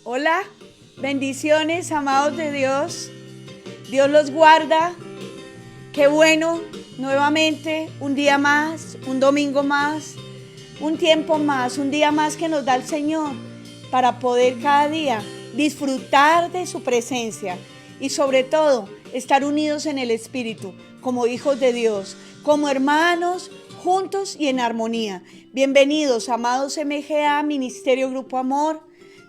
Hola, bendiciones, amados de Dios. Dios los guarda. Qué bueno, nuevamente, un día más, un domingo más, un tiempo más, un día más que nos da el Señor para poder cada día disfrutar de su presencia y sobre todo estar unidos en el Espíritu, como hijos de Dios, como hermanos, juntos y en armonía. Bienvenidos, amados MGA, Ministerio Grupo Amor,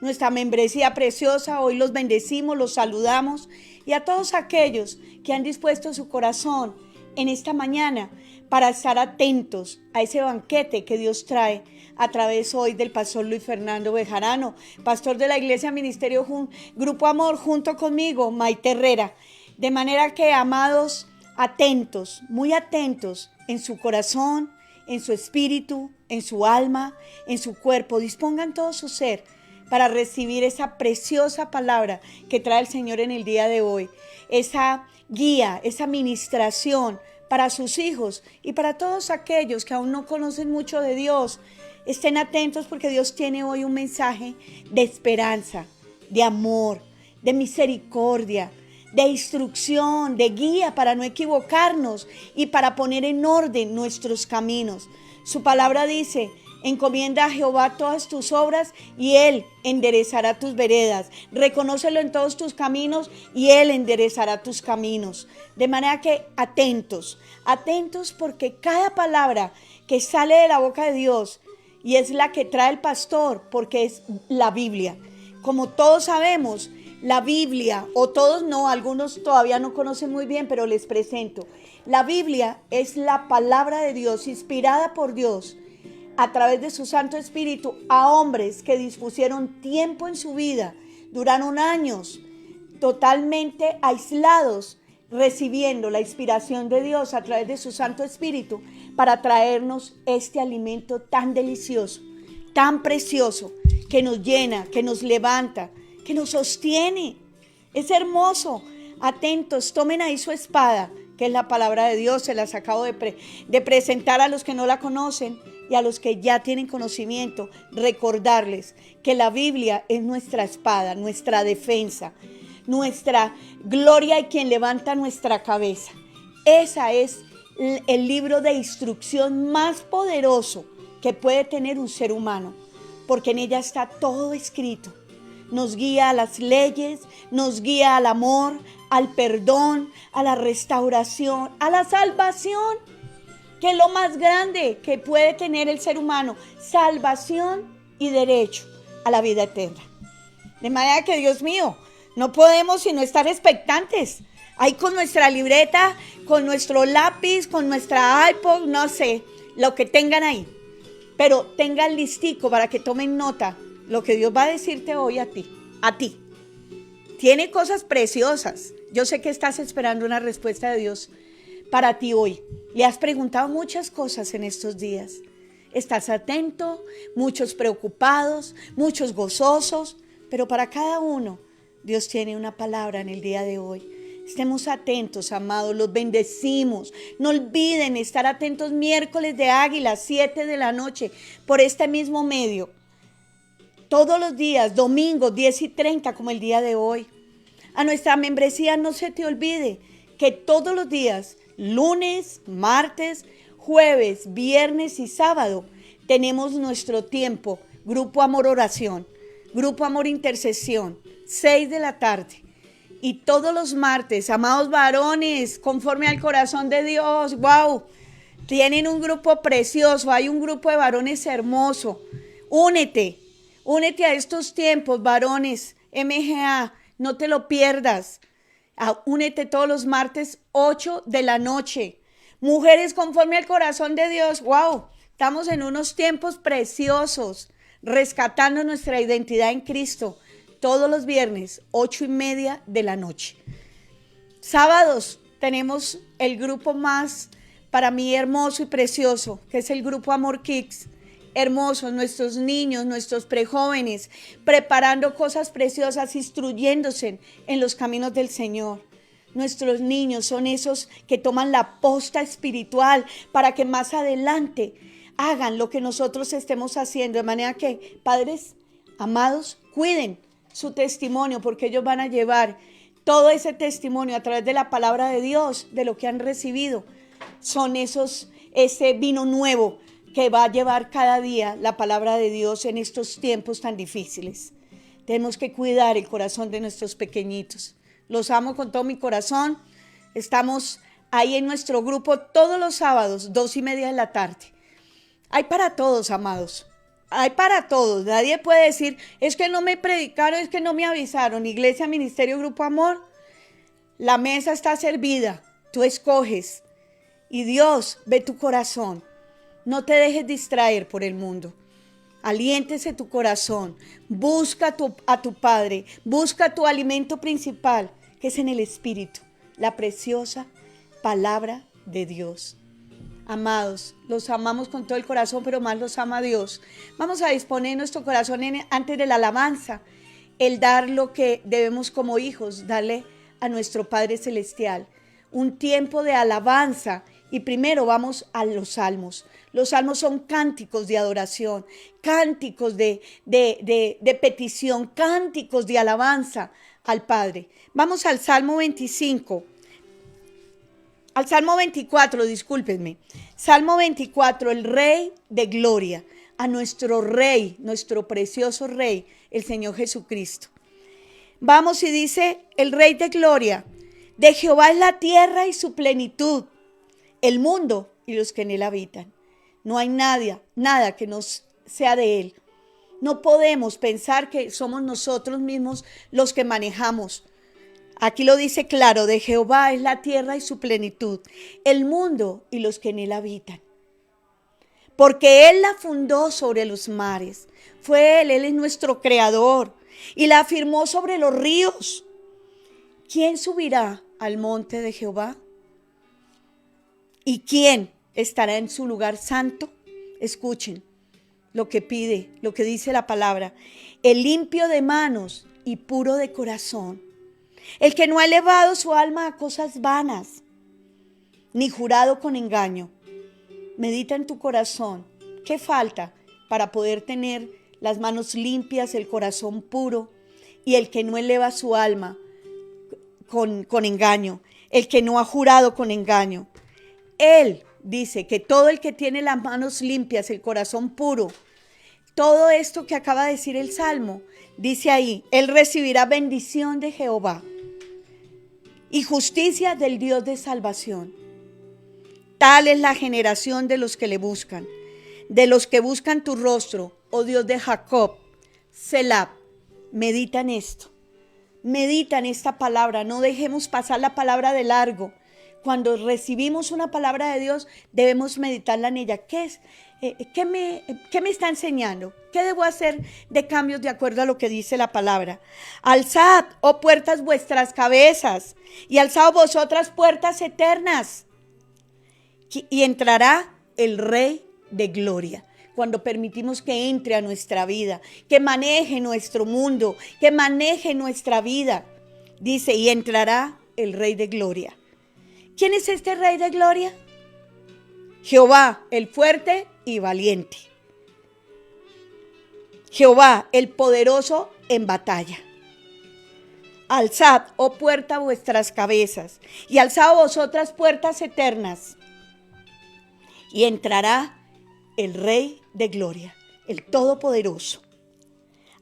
nuestra membresía preciosa. Hoy los bendecimos, los saludamos y a todos aquellos que han dispuesto su corazón en esta mañana para estar atentos a ese banquete que Dios trae a través hoy del pastor Luis Fernando Bejarano, pastor de la Iglesia Ministerio Grupo Amor, junto conmigo, Maite Herrera. De manera que, amados, atentos, muy atentos en su corazón, en su espíritu, en su alma, en su cuerpo. Dispongan todo su ser para recibir esa preciosa palabra que trae el Señor en el día de hoy. Esa guía, esa ministración para sus hijos y para todos aquellos que aún no conocen mucho de Dios. Estén atentos porque Dios tiene hoy un mensaje de esperanza, de amor, de misericordia, de instrucción, de guía para no equivocarnos y para poner en orden nuestros caminos. Su palabra dice: encomienda a Jehová todas tus obras y Él enderezará tus veredas. Reconócelo en todos tus caminos y Él enderezará tus caminos. De manera que atentos, atentos porque cada palabra que sale de la boca de Dios, y es la que trae el pastor, porque es la Biblia. Como todos sabemos, la Biblia, o todos no, algunos todavía no conocen muy bien, pero les presento. La Biblia es la palabra de Dios, inspirada por Dios, a través de su Santo Espíritu, a hombres que dispusieron tiempo en su vida, duraron años totalmente aislados, recibiendo la inspiración de Dios a través de su Santo Espíritu para traernos este alimento tan delicioso, tan precioso, que nos llena, que nos levanta, que nos sostiene. Es hermoso. Atentos, tomen ahí su espada, que es la palabra de Dios. Se las acabo de presentar a los que no la conocen y a los que ya tienen conocimiento. Recordarles que la Biblia es nuestra espada, nuestra defensa, nuestra gloria y quien levanta nuestra cabeza. Esa es el libro de instrucción más poderoso que puede tener un ser humano, porque en ella está todo escrito. Nos guía a las leyes, nos guía al amor, al perdón, a la restauración, a la salvación, que es lo más grande que puede tener el ser humano: salvación y derecho a la vida eterna. De manera que, Dios mío, no podemos sino estar expectantes. Ahí con nuestra libreta, con nuestro lápiz, con nuestra iPod, no sé, lo que tengan ahí. Pero tengan listico para que tomen nota lo que Dios va a decirte hoy a ti. A ti. Tiene cosas preciosas. Yo sé que estás esperando una respuesta de Dios para ti hoy. Le has preguntado muchas cosas en estos días. Estás atento, muchos preocupados, muchos gozosos, pero para cada uno Dios tiene una palabra en el día de hoy. Estemos atentos, amados, los bendecimos. No olviden estar atentos miércoles de Águila, 7 de la noche, por este mismo medio. Todos los días, domingos, 10:30, como el día de hoy. A nuestra membresía no se te olvide que todos los días, lunes, martes, jueves, viernes y sábado, tenemos nuestro tiempo, Grupo Amor Oración, Grupo Amor Intercesión, 6 de la tarde. Y todos los martes, amados varones, conforme al corazón de Dios, wow, tienen un grupo precioso, hay un grupo de varones hermoso. Únete a estos tiempos, varones, MGA, no te lo pierdas. Únete todos los martes, 8 de la noche. Mujeres, conforme al corazón de Dios, wow, Estamos en unos tiempos preciosos, rescatando nuestra identidad en Cristo. Todos los viernes, 8:30 de la noche. Sábados tenemos el grupo más, para mí, hermoso y precioso, que es el grupo Amor Kids. Hermosos, nuestros niños, nuestros prejóvenes, preparando cosas preciosas, instruyéndose en los caminos del Señor. Nuestros niños son esos que toman la posta espiritual para que más adelante hagan lo que nosotros estemos haciendo. De manera que, padres amados, cuiden su testimonio, porque ellos van a llevar todo ese testimonio a través de la palabra de Dios, de lo que han recibido. Son ese vino nuevo que va a llevar cada día la palabra de Dios en estos tiempos tan difíciles. Tenemos que cuidar el corazón de nuestros pequeñitos. Los amo con todo mi corazón. Estamos ahí en nuestro grupo todos los sábados, 2:30 de la tarde. Hay para todos, amados. Hay para todos. Nadie puede decir, es que no me predicaron, es que no me avisaron. Iglesia, Ministerio, Grupo Amor, la mesa está servida. Tú escoges. Y Dios ve tu corazón. No te dejes distraer por el mundo. Aliéntese tu corazón. Busca a tu Padre. Busca tu alimento principal, que es en el Espíritu. La preciosa palabra de Dios. Amados, los amamos con todo el corazón, pero más los ama Dios. Vamos a disponer nuestro corazón antes de la alabanza. El dar lo que debemos como hijos, darle a nuestro Padre Celestial. Un tiempo de alabanza. Y primero vamos a los salmos. Los salmos son cánticos de adoración, cánticos de petición, cánticos de alabanza al Padre. Vamos al Salmo 25. Al Salmo 24, discúlpenme. Salmo 24, el Rey de Gloria. A nuestro Rey, nuestro precioso Rey, el Señor Jesucristo. Vamos y dice el Rey de Gloria. De Jehová es la tierra y su plenitud, el mundo y los que en él habitan. No hay nada que nos sea de él. No podemos pensar que somos nosotros mismos los que manejamos. Aquí lo dice claro, de Jehová es la tierra y su plenitud, el mundo y los que en él habitan. Porque él la fundó sobre los mares. Fue él es nuestro creador y la afirmó sobre los ríos. ¿Quién subirá al monte de Jehová? ¿Y quién estará en su lugar santo? Escuchen lo que pide, lo que dice la palabra. El limpio de manos y puro de corazón. El que no ha elevado su alma a cosas vanas, ni jurado con engaño. Medita en tu corazón. ¿Qué falta para poder tener las manos limpias, el corazón puro? Y el que no eleva su alma con engaño. El que no ha jurado con engaño. Él dice que todo el que tiene las manos limpias, el corazón puro, todo esto que acaba de decir el Salmo, dice ahí, él recibirá bendición de Jehová y justicia del Dios de salvación. Tal es la generación de los que le buscan, de los que buscan tu rostro, oh Dios de Jacob. Selah. Medita en esto, medita en esta palabra, no dejemos pasar la palabra de largo. Cuando recibimos una palabra de Dios, debemos meditarla en ella. ¿Qué es? ¿Qué me está enseñando? ¿Qué debo hacer de cambios de acuerdo a lo que dice la palabra? Alzad, oh puertas, vuestras cabezas, y alzad vosotras puertas eternas, y entrará el Rey de Gloria. Cuando permitimos que entre a nuestra vida, que maneje nuestro mundo, que maneje nuestra vida, dice, y entrará el Rey de Gloria. ¿Quién es este Rey de Gloria? Jehová, el fuerte y valiente. Jehová, el poderoso en batalla. Alzad, oh puerta, vuestras cabezas, y alzad vosotras puertas eternas, y entrará el Rey de Gloria, el Todopoderoso.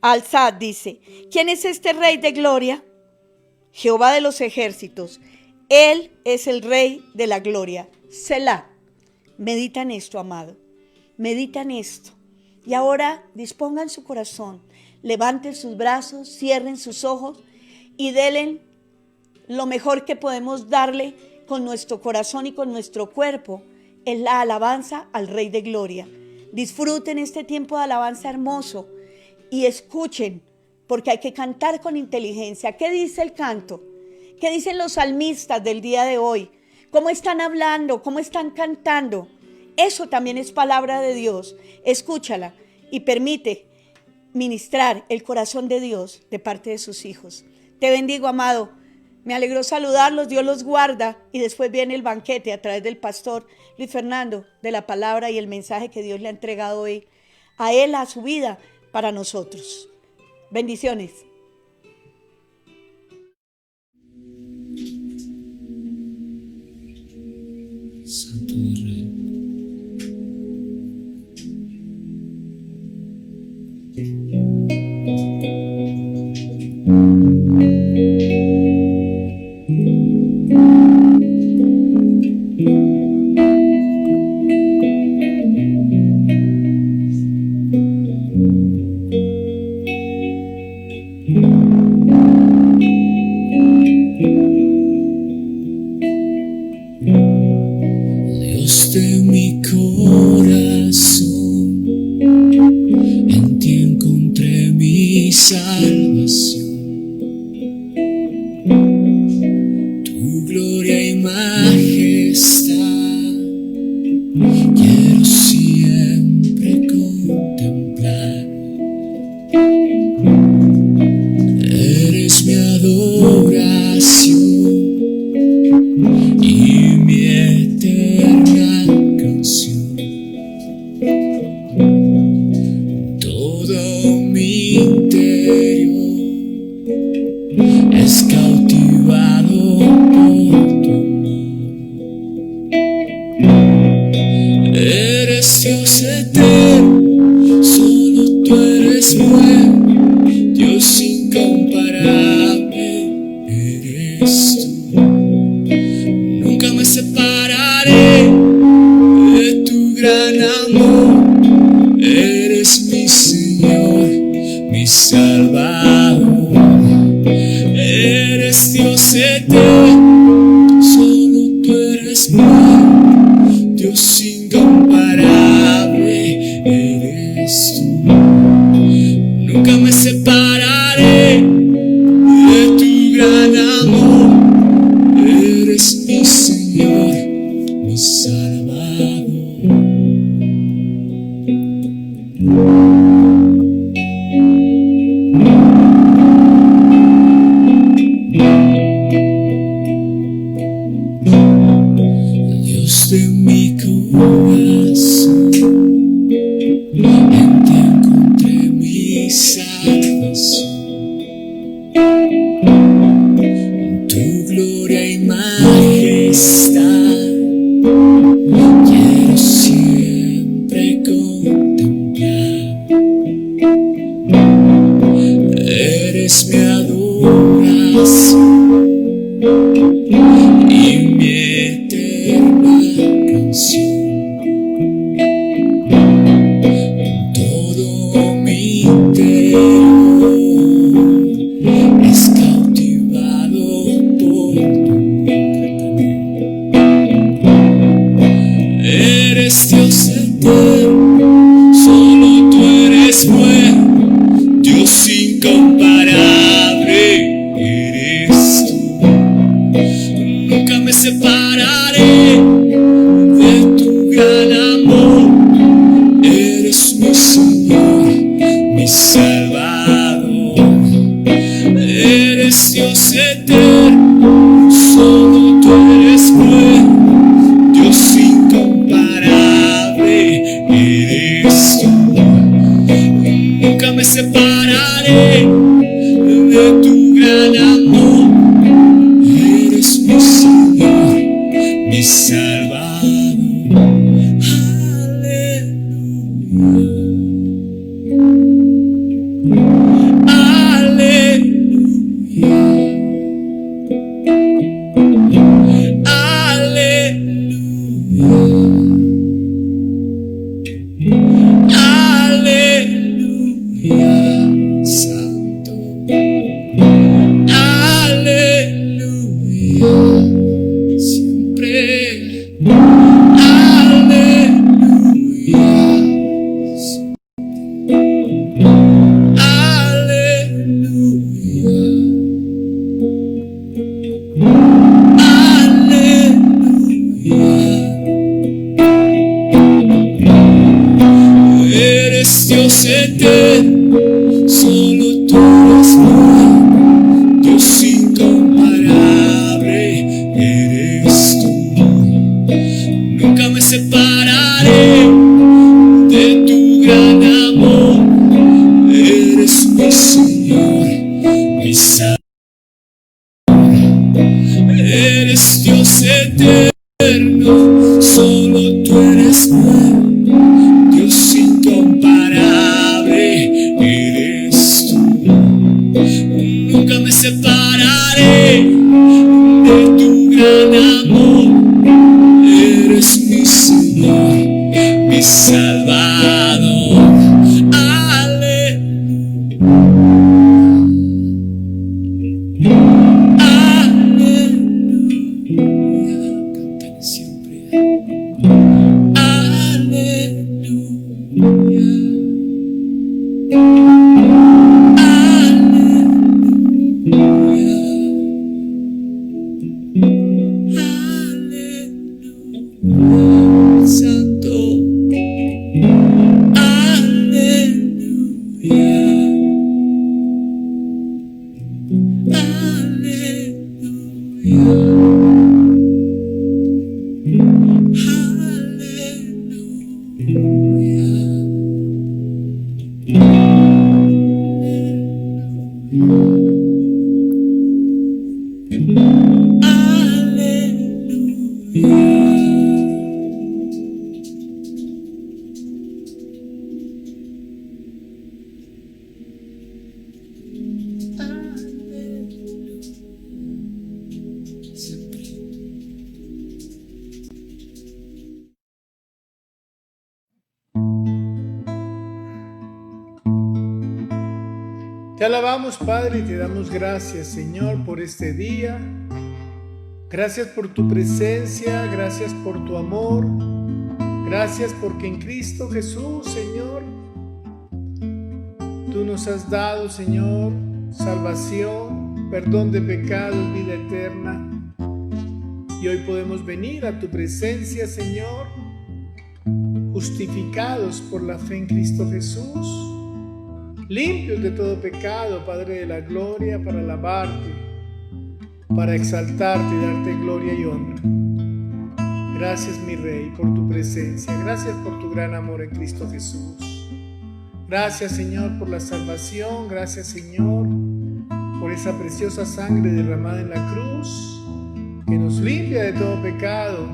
Alzad, dice, ¿quién es este Rey de Gloria? Jehová de los ejércitos. Él es el Rey de la Gloria. Selah. Medita en esto, amado. Medita en esto. Y ahora dispongan su corazón. Levanten sus brazos, cierren sus ojos y denle lo mejor que podemos darle con nuestro corazón y con nuestro cuerpo. Es la alabanza al Rey de Gloria. Disfruten este tiempo de alabanza hermoso y escuchen, porque hay que cantar con inteligencia. ¿Qué dice el canto? ¿Qué dicen los salmistas del día de hoy? ¿Cómo están hablando? ¿Cómo están cantando? Eso también es palabra de Dios. Escúchala y permite ministrar el corazón de Dios de parte de sus hijos. Te bendigo, amado. Me alegró saludarlos, Dios los guarda y después viene el banquete a través del pastor Luis Fernando, de la palabra y el mensaje que Dios le ha entregado hoy a él, a su vida, para nosotros. Bendiciones. Santo Rey. Dios de mi corazón, en ti encontré mi salvación. Tu gloria y majestad quiero siempre contemplar. Eres mi adoración y mi eterna canción. Todo mi interior es cautivado por tu amor. Eres Dios eterno, solo tú eres bueno, Dios incomparable eres tú. Nunca me separaré de tu gran amor. Eres mi Señor, mi Salvador. Eres Dios eterno, solo tú eres bueno, Dios incomparable eres tú. Nunca me separaré de tu gran amor. Eres mi Señor, mi Salvador. Dios de mi corazón, en ti encontré mi salvación. Tu gloria y majestad quiero siempre contemplar. Eres Dios eterno, solo tú eres bueno, Dios incomparable, eres tú. Nunca me separaré de tu gran amor, eres mi Señor, mi Salvador. Eres Dios eterno, solo tú eres bueno, Dios incomparable, eres tú. Nunca me separaré de tu gran amor, eres mi Señor, mi Salvador. Te alabamos, Padre, y te damos gracias, Señor, por este día. Gracias por tu presencia, gracias por tu amor. Gracias porque en Cristo Jesús, Señor, tú nos has dado, Señor, salvación, perdón de pecados, vida eterna. Y hoy podemos venir a tu presencia, Señor, justificados por la fe en Cristo Jesús, limpios de todo pecado, Padre de la gloria, para alabarte, para exaltarte y darte gloria y honra. Gracias, mi Rey, por tu presencia. Gracias por tu gran amor en Cristo Jesús. Gracias, Señor, por la salvación. Gracias, Señor, por esa preciosa sangre derramada en la cruz que nos limpia de todo pecado.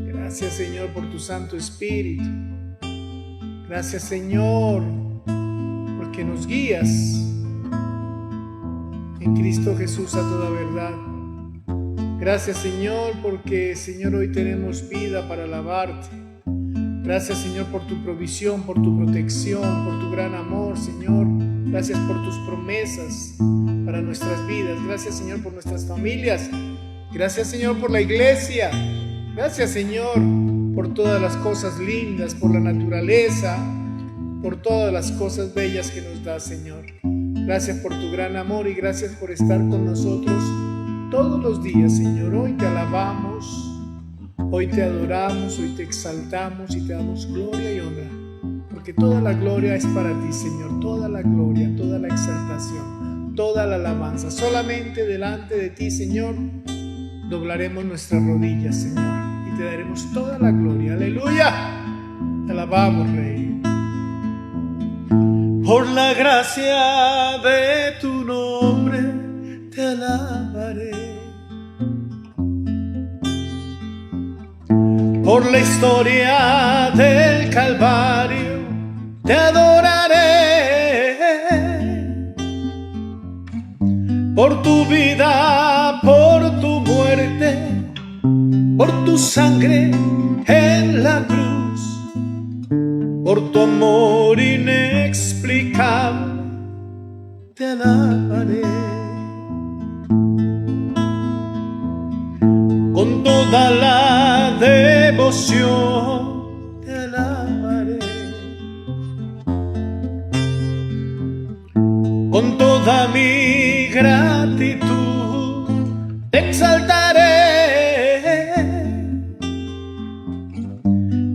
Gracias, Señor, por tu Santo Espíritu. Gracias, Señor, porque nos guías en Cristo Jesús a toda verdad. Gracias, Señor, porque, Señor, hoy tenemos vida para alabarte. Gracias, Señor, por tu provisión, por tu protección, por tu gran amor, Señor. Gracias por tus promesas para nuestras vidas. Gracias, Señor, por nuestras familias. Gracias, Señor, por la iglesia. Gracias, Señor, por todas las cosas lindas, por la naturaleza, por todas las cosas bellas que nos das, Señor. Gracias por tu gran amor y gracias por estar con nosotros todos los días, Señor. Hoy te alabamos, hoy te adoramos, hoy te exaltamos y te damos gloria y honra, porque toda la gloria es para ti, Señor. Toda la gloria, toda la exaltación, toda la alabanza. Solamente delante de ti, Señor, doblaremos nuestras rodillas, Señor, y te daremos toda la gloria. ¡Aleluya! Te alabamos, Rey. Por la gracia de tu nombre te alabaré. Por la historia del Calvario te adoraré. Por tu vida, por tu muerte, por tu sangre en la cruz, por tu amor inexplicable te alabaré. Con toda la devoción te alabaré. Con toda mi gratitud te exaltaré.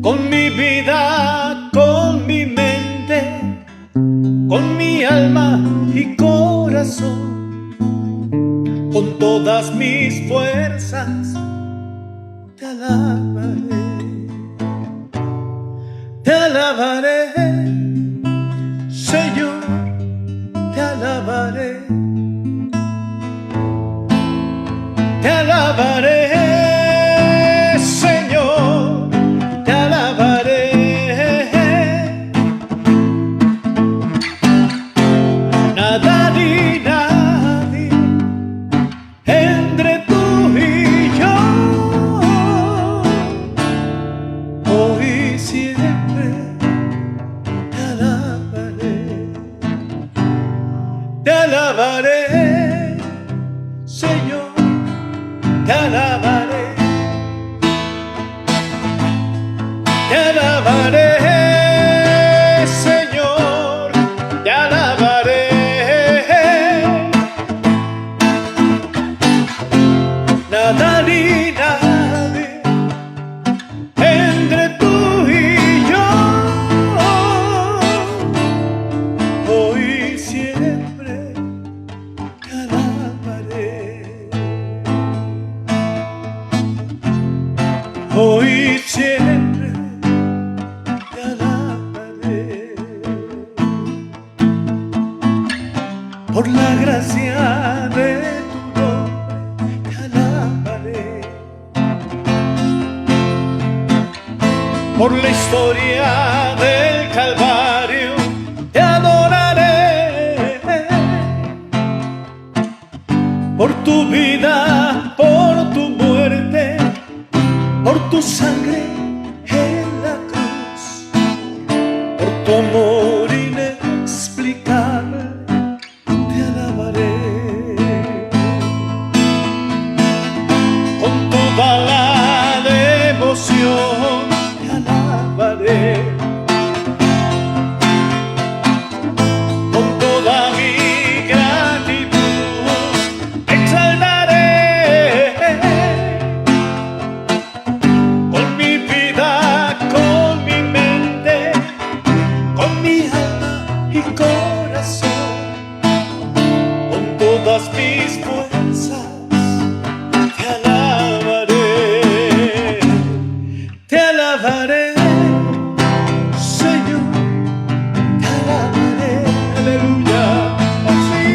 Con mi vida, con mi mente, y corazón, con todas mis fuerzas te alabaré. Te alabaré, Señor, te alabaré. Te alabaré, Señor, te alabaré. Nada ni nadie entre tú y yo, hoy y siempre te alabaré. Te alabaré, Señor, te alabaré. Te alabaré, Señor, te alabaré. Nada ni nadie entre tú y yo, hoy y siempre te alabaré. Hoy y siempre te alabaré. Por la gracia de tu nombre te alabaré. Por la historia del Calvario te adoraré. Por tu vida, por tu muerte, por tu sangre en la cruz, por tu amor inexplicable, te alabaré. Con toda la devoción te alabaré. Con toda mi gratitud te exaltaré. Con mi vida, con mi mente, con mi alma y corazón, con todas mis fuerzas te alabaré. Te alabaré, Señor, te alabaré, aleluya, así.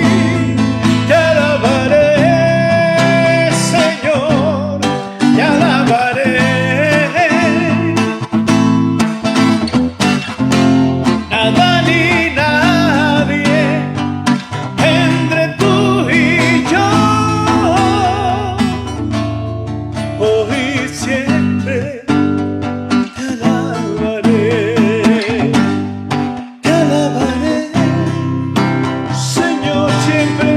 Te alabaré, Señor, te alabaré. Nada ni nadie entre tú y yo, hoy y siempre te alabaré. Te alabaré, Señor, siempre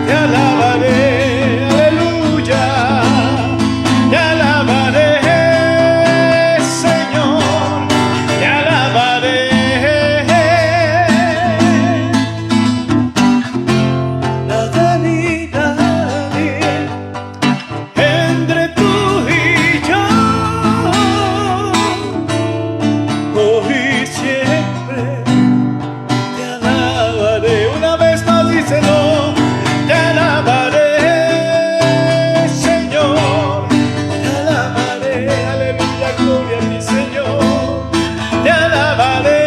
te alabaré, aleluya. Te alabaré, Señor, te alabaré. Nada ni nadie entre tú y yo, hoy y siempre te alabaré. Una vez más díselo. Te alabaré, Señor, te alabaré, aleluya, gloria a ti, Señor. Te alabaré,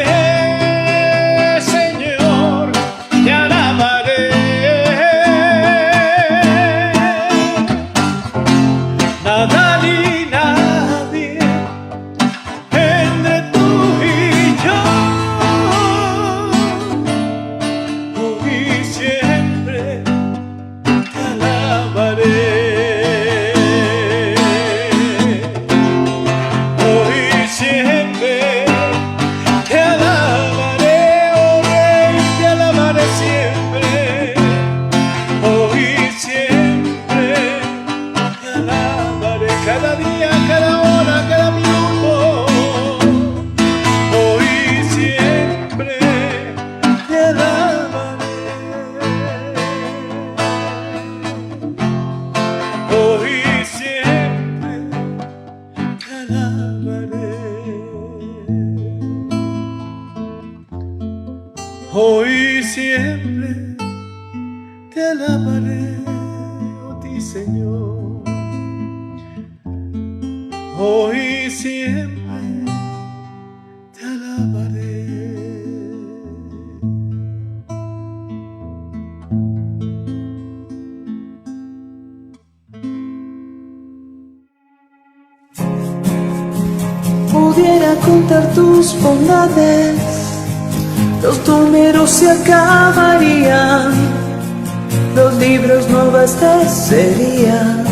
Señor, te alabaré. Nada ni nadie entre tú y yo, hoy y siempre te alabaré. Hoy y siempre te alabaré, oh Rey, te alabaré siempre. Hoy y siempre te alabaré, cada día, cada hora, cada minuto. Hoy y siempre te alabaré. Hoy y siempre te alabaré. Hoy y siempre te alabaré, oh ti Señor, hoy y siempre te alabaré. Pudiera contar tus bondades, los números se acabarían, los libros no abastecerían.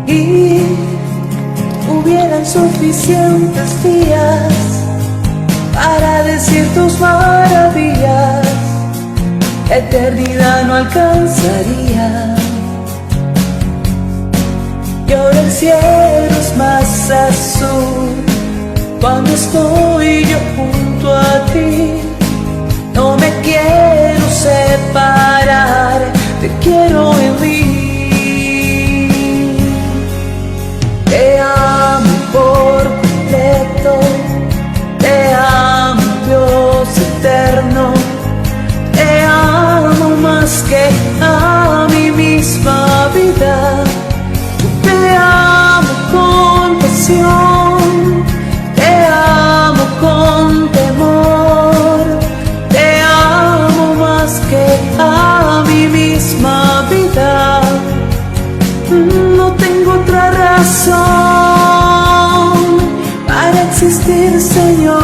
Y hubieran suficientes días para decir tus maravillas, la eternidad no alcanzaría. Y ahora el cielo es más azul cuando estoy yo junto a ti. No me quiero separar, te quiero en mí. Te amo por completo, te amo Dios eterno, te amo más que a mi misma vida. Te amo con pasión, te amo con temor, te amo más que a mi misma vida. No tengo otra razón para existir, Señor.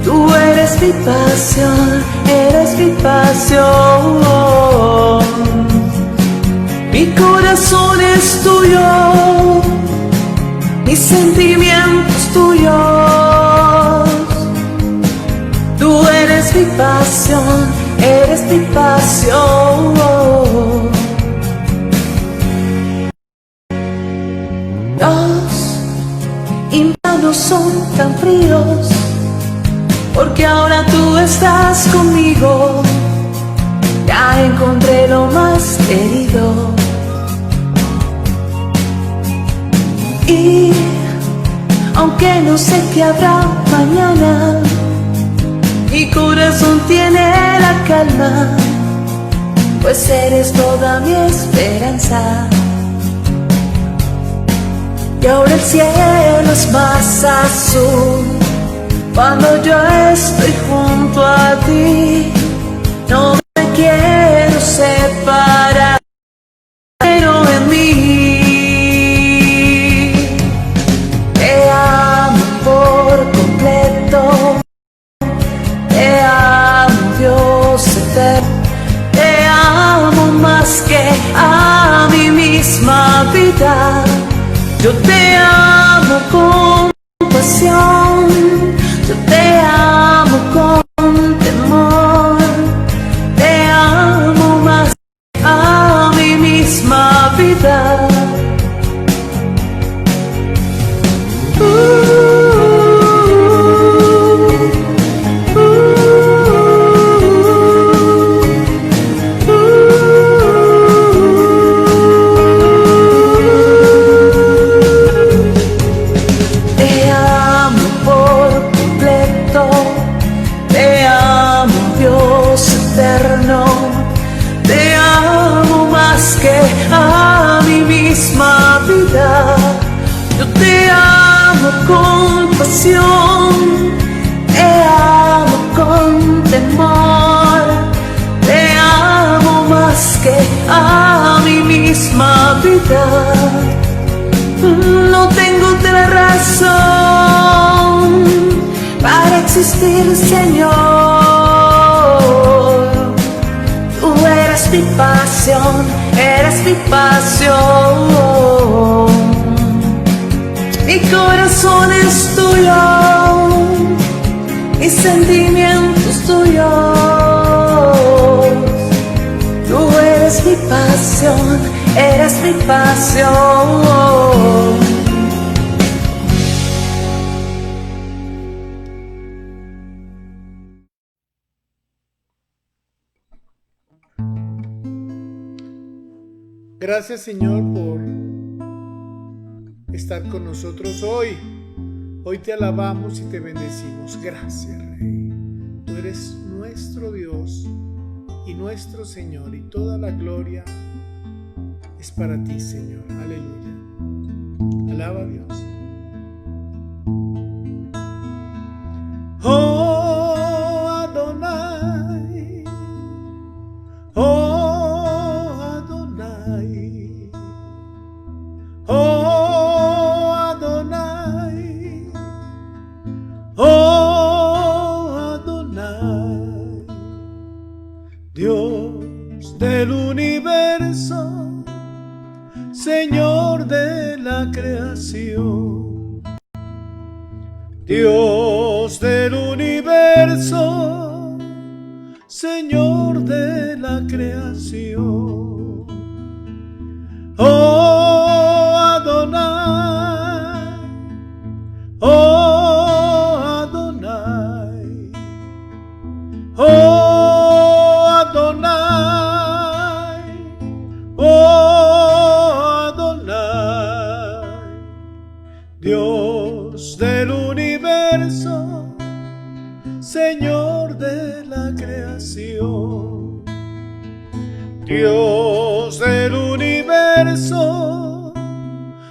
Tú eres mi pasión, eres mi pasión. Mi corazón es tuyo, mis sentimientos tuyos. Tú eres mi pasión, eres mi pasión. Los inviernos son tan fríos, porque ahora tú estás conmigo. Ya encontré lo más querido. Y aunque no sé qué habrá mañana, mi corazón tiene la calma, pues eres toda mi esperanza. Y ahora el cielo es más azul cuando yo estoy junto a ti. No me quiero separar, pero en mí. Te amo por completo, te amo Dios eterno, te amo más que a mi misma vida. Yo te amo con pasión, yo te amo con temor, te amo más que a mi misma vida. Te amo por completo, te amo Dios eterno, te amo más que a mi misma vida. Yo te amo con pasión, te amo con temor, te amo más que a mi misma vida. No tengo otra razón para existir, Señor. Tú eres mi pasión, eres mi pasión. Mi corazón es tuyo, mis sentimientos tuyos. Tú eres mi pasión, eres mi pasión. Gracias, Señor, por estar con nosotros hoy. Hoy te alabamos y te bendecimos. Gracias, Rey. tú eres nuestro Dios y nuestro Señor, y toda la gloria es para ti, Señor. Aleluya. Alaba a Dios. Oh Adonai, oh Adonai, oh Adonai, oh Adonai, Dios del universo, Señor de la creación. Dios del universo, Señor de la creación. Oh Adonai, oh Adonai, oh Adonai, oh Adonai, Dios del universo, Señor de la creación. Dios del universo,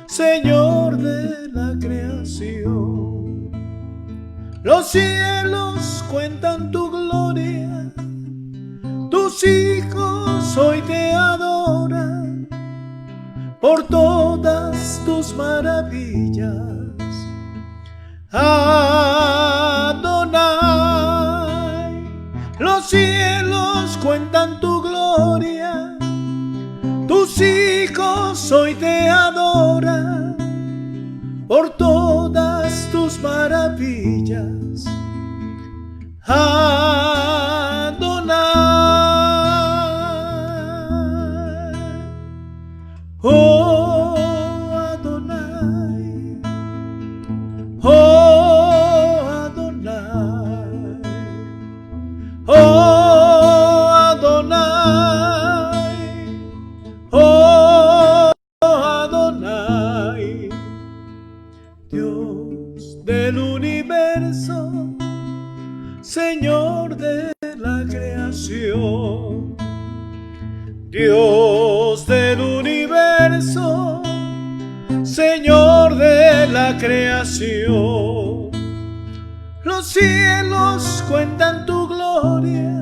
Señor de la creación. Los cielos cuentan tu gloria, tus hijos hoy te adoran por todas tus maravillas. Adonai, los cielos cuentan tu gloria, tus hijos hoy te adoran por todas tus maravillas. Adonai, oh Adonai, oh Adonai, oh Adonai, oh Adonai, Dios del universo, Señor de la creación. Dios del universo, Señor de la creación. Los cielos cuentan tu gloria,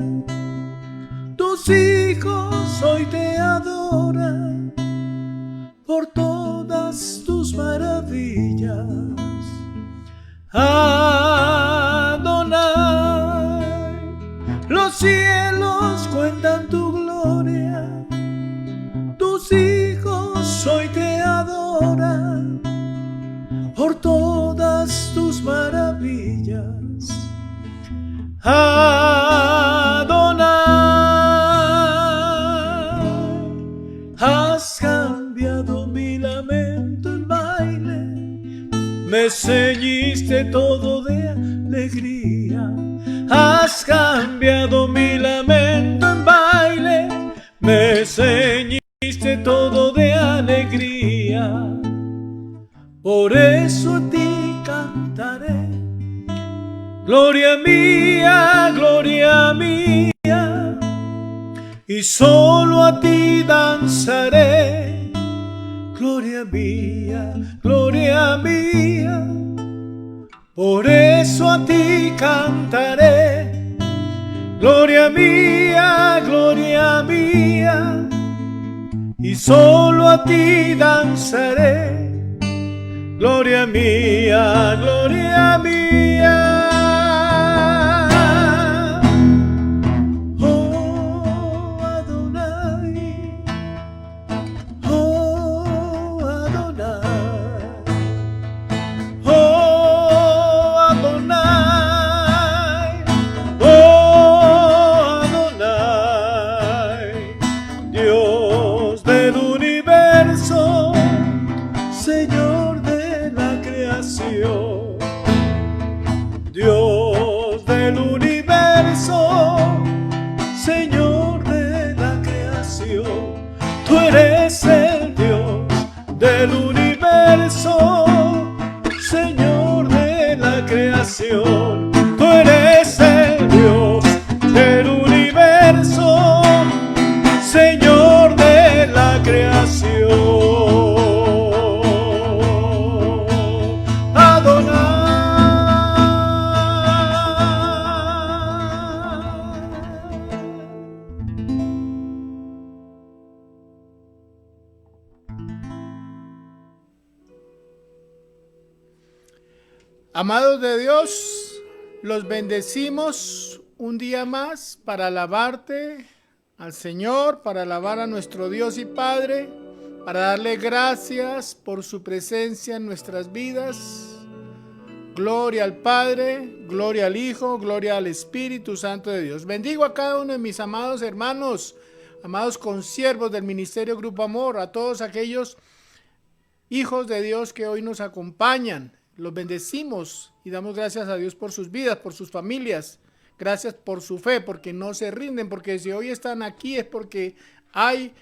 tus hijos hoy te adoran por todas tus maravillas. Adonai, los cielos cuentan tu gloria, tus hijos hoy te adoran por todas tus maravillas. Adonai, has cambiado mi lamento en baile, me ceñiste todo de alegría. Has cambiado mi lamento en baile, me ceñiste todo de alegría. Por eso a ti cantaré, gloria mía, y solo a ti danzaré. Gloria mía, por eso a ti cantaré. Gloria mía, y solo a ti danzaré. Gloria mía, oh Adonai, oh Adonai, oh Adonai, oh Adonai, Dios del universo, Señor de la creación. Dios del universo, Señor de la creación. Tú eres el Dios del universo, Señor de la creación. Tú eres el Dios Amados de Dios, los bendecimos un día más para alabarte al Señor, para alabar a nuestro Dios y Padre, para darle gracias por su presencia en nuestras vidas. Gloria al Padre, gloria al Hijo, gloria al Espíritu Santo de Dios. Bendigo a cada uno de mis amados hermanos, amados consiervos del Ministerio Grupo Amor, a todos aquellos hijos de Dios que hoy nos acompañan. Los bendecimos y damos gracias a Dios por sus vidas, por sus familias. Gracias por su fe, porque no se rinden, porque si hoy están aquí es porque hay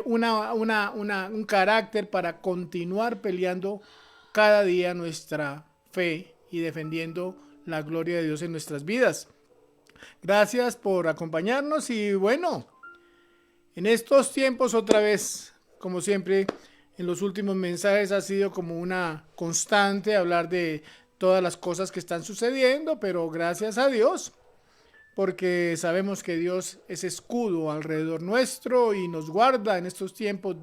un carácter para continuar peleando cada día nuestra fe y defendiendo la gloria de Dios en nuestras vidas. Gracias por acompañarnos y bueno, en estos tiempos otra vez, como siempre, en los últimos mensajes ha sido como una constante hablar de todas las cosas que están sucediendo, pero gracias a Dios, porque sabemos que Dios es escudo alrededor nuestro y nos guarda en estos tiempos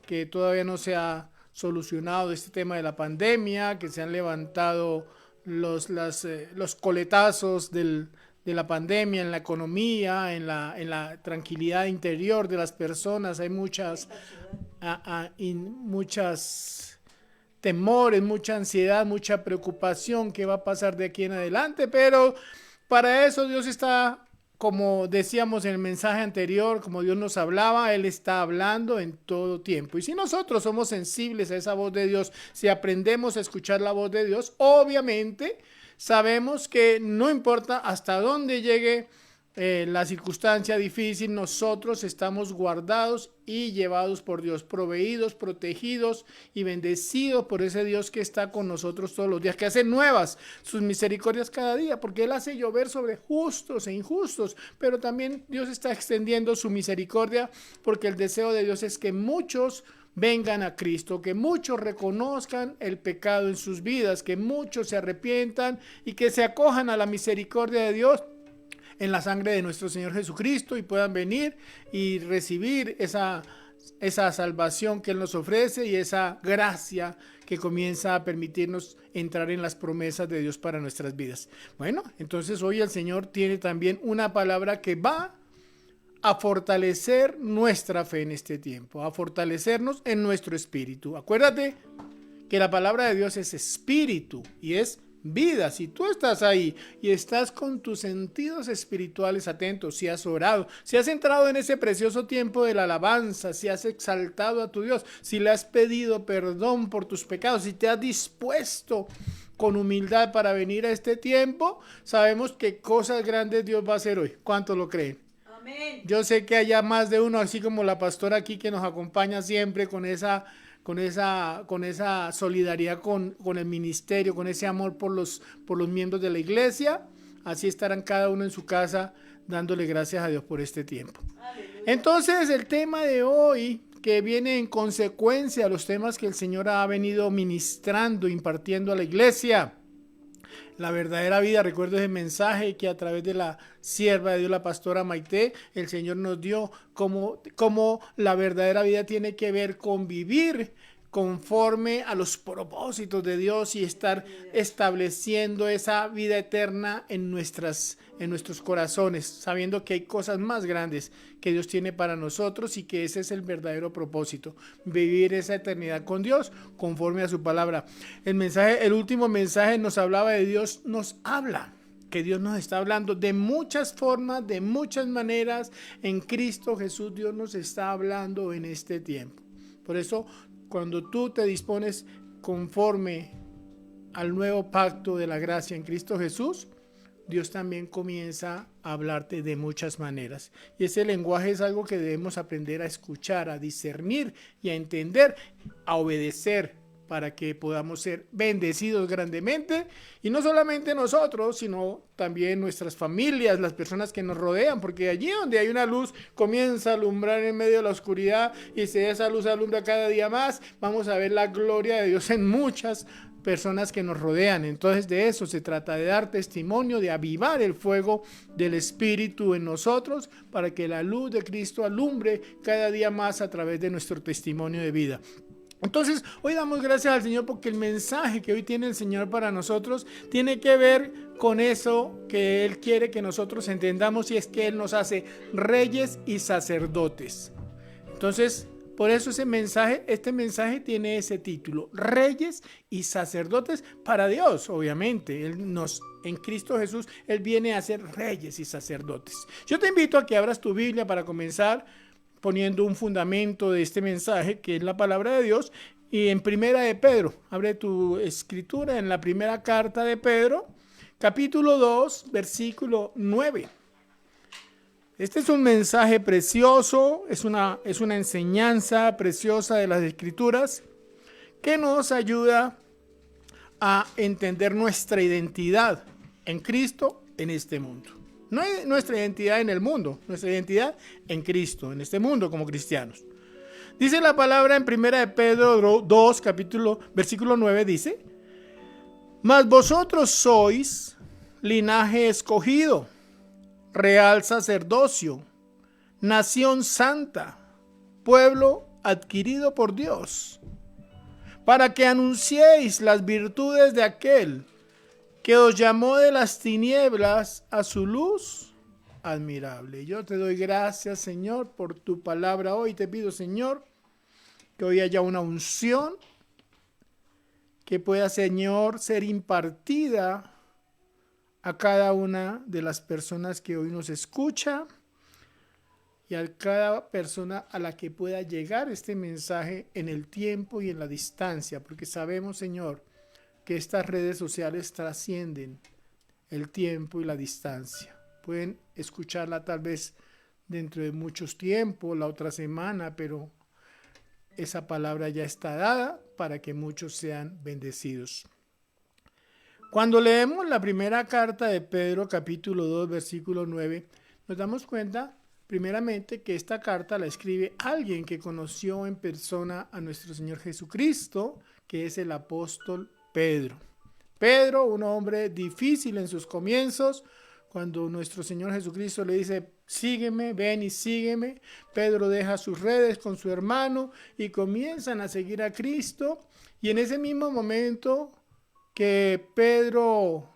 que todavía no se ha solucionado este tema de la pandemia, que se han levantado los coletazos de la pandemia en la economía, en la tranquilidad interior de las personas. Hay muchas temores, mucha ansiedad, mucha preocupación qué va a pasar de aquí en adelante, pero para eso Dios está, como decíamos en el mensaje anterior, como Dios nos hablaba, Él está hablando en todo tiempo. Y si nosotros somos sensibles a esa voz de Dios, si aprendemos a escuchar la voz de Dios, obviamente sabemos que no importa hasta dónde llegue la circunstancia difícil, nosotros estamos guardados y llevados por Dios, proveídos, protegidos y bendecidos por ese Dios que está con nosotros todos los días, que hace nuevas sus misericordias cada día, porque Él hace llover sobre justos e injustos, pero también Dios está extendiendo su misericordia, porque el deseo de Dios es que muchos vengan a Cristo, que muchos reconozcan el pecado en sus vidas, que muchos se arrepientan y que se acojan a la misericordia de Dios en la sangre de nuestro Señor Jesucristo y puedan venir y recibir esa salvación que Él nos ofrece y esa gracia que comienza a permitirnos entrar en las promesas de Dios para nuestras vidas. Bueno, entonces hoy el Señor tiene también una palabra que va a fortalecer nuestra fe en este tiempo, a fortalecernos en nuestro espíritu. Acuérdate que la palabra de Dios es espíritu y es vida. Si tú estás ahí y estás con tus sentidos espirituales atentos, si has orado, si has entrado en ese precioso tiempo de la alabanza, si has exaltado a tu Dios, si le has pedido perdón por tus pecados, si te has dispuesto con humildad para venir a este tiempo, sabemos que cosas grandes Dios va a hacer hoy. ¿Cuántos lo creen? Amén. Yo sé que haya más de uno, así como la pastora aquí que nos acompaña siempre con esa solidaridad con el ministerio, con ese amor por los miembros de la iglesia. Así estarán cada uno en su casa dándole gracias a Dios por este tiempo. Aleluya. Entonces el tema de hoy, que viene en consecuencia a los temas que el Señor ha venido ministrando, impartiendo a la iglesia, la verdadera vida. Recuerdo ese mensaje que a través de la sierva de Dios, la pastora Maite, el Señor nos dio cómo la verdadera vida tiene que ver con vivir conforme a los propósitos de Dios y estar estableciendo esa vida eterna en nuestros corazones, sabiendo que hay cosas más grandes que Dios tiene para nosotros y que ese es el verdadero propósito, vivir esa eternidad con Dios conforme a su palabra. El último mensaje nos hablaba de Dios, nos habla, que Dios nos está hablando de muchas formas, de muchas maneras. En Cristo Jesús Dios nos está hablando en este tiempo. Por eso, cuando tú te dispones conforme al nuevo pacto de la gracia en Cristo Jesús, Dios también comienza a hablarte de muchas maneras. Y ese lenguaje es algo que debemos aprender a escuchar, a discernir y a entender, a obedecer, para que podamos ser bendecidos grandemente. Y no solamente nosotros, sino también nuestras familias, las personas que nos rodean, porque allí donde hay una luz comienza a alumbrar en medio de la oscuridad, y si esa luz alumbra cada día más, vamos a ver la gloria de Dios en muchas personas que nos rodean. Entonces de eso se trata, de dar testimonio, de avivar el fuego del Espíritu en nosotros, para que la luz de Cristo alumbre cada día más a través de nuestro testimonio de vida. Entonces, hoy damos gracias al Señor porque el mensaje que hoy tiene el Señor para nosotros tiene que ver con eso que Él quiere que nosotros entendamos, y es que Él nos hace reyes y sacerdotes. Entonces, por eso este mensaje tiene ese título, reyes y sacerdotes para Dios, obviamente. En Cristo Jesús, Él viene a ser reyes y sacerdotes. Yo te invito a que abras tu Biblia para comenzar poniendo un fundamento de este mensaje, que es la palabra de Dios, y en Primera de Pedro. Abre tu escritura en la primera carta de Pedro, capítulo 2, versículo 9. Este es un mensaje precioso, es una enseñanza preciosa de las Escrituras que nos ayuda a entender nuestra identidad en Cristo en este mundo. No es nuestra identidad en el mundo, nuestra identidad en Cristo, en este mundo como cristianos. Dice la palabra en 1 de Pedro 2, versículo 9, dice: mas vosotros sois linaje escogido, real sacerdocio, nación santa, pueblo adquirido por Dios, para que anunciéis las virtudes de aquel que os llamó de las tinieblas a su luz admirable. Yo te doy gracias, Señor, por tu palabra hoy. Te pido, Señor, que hoy haya una unción que pueda, Señor, ser impartida a cada una de las personas que hoy nos escucha, y a cada persona a la que pueda llegar este mensaje en el tiempo y en la distancia, porque sabemos, Señor, que estas redes sociales trascienden el tiempo y la distancia. Pueden escucharla tal vez dentro de muchos tiempos, la otra semana, pero esa palabra ya está dada para que muchos sean bendecidos. Cuando leemos la primera carta de Pedro, capítulo 2, versículo 9, nos damos cuenta primeramente que esta carta la escribe alguien que conoció en persona a nuestro Señor Jesucristo, que es el apóstol Pedro. Pedro, un hombre difícil en sus comienzos, cuando nuestro Señor Jesucristo le dice: sígueme, ven y sígueme, Pedro deja sus redes con su hermano y comienzan a seguir a Cristo. Y en ese mismo momento que Pedro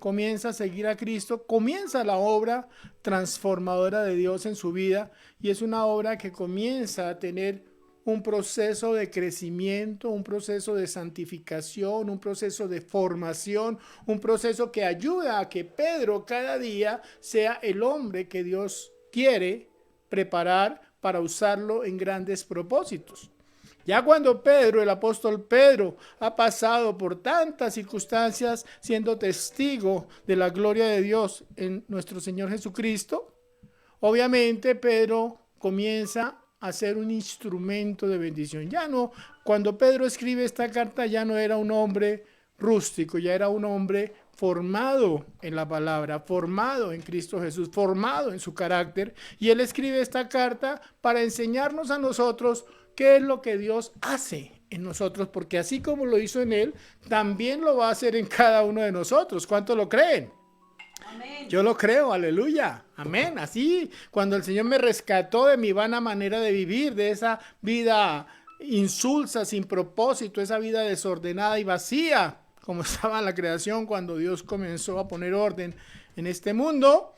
comienza a seguir a Cristo, comienza la obra transformadora de Dios en su vida, y es una obra que comienza a tener un proceso de crecimiento, un proceso de santificación, un proceso de formación, un proceso que ayuda a que Pedro cada día sea el hombre que Dios quiere preparar para usarlo en grandes propósitos. Ya cuando Pedro, el apóstol Pedro, ha pasado por tantas circunstancias siendo testigo de la gloria de Dios en nuestro Señor Jesucristo, obviamente Pedro comienza a ser un instrumento de bendición. Ya no, cuando Pedro escribe esta carta, ya no era un hombre rústico, ya era un hombre formado en la palabra, formado en Cristo Jesús, formado en su carácter, y él escribe esta carta para enseñarnos a nosotros qué es lo que Dios hace en nosotros, porque así como lo hizo en él, también lo va a hacer en cada uno de nosotros. ¿Cuántos lo creen? Amén. Yo lo creo, aleluya, amén. Así, cuando el Señor me rescató de mi vana manera de vivir, de esa vida insulsa, sin propósito, esa vida desordenada y vacía, como estaba en la creación cuando Dios comenzó a poner orden en este mundo,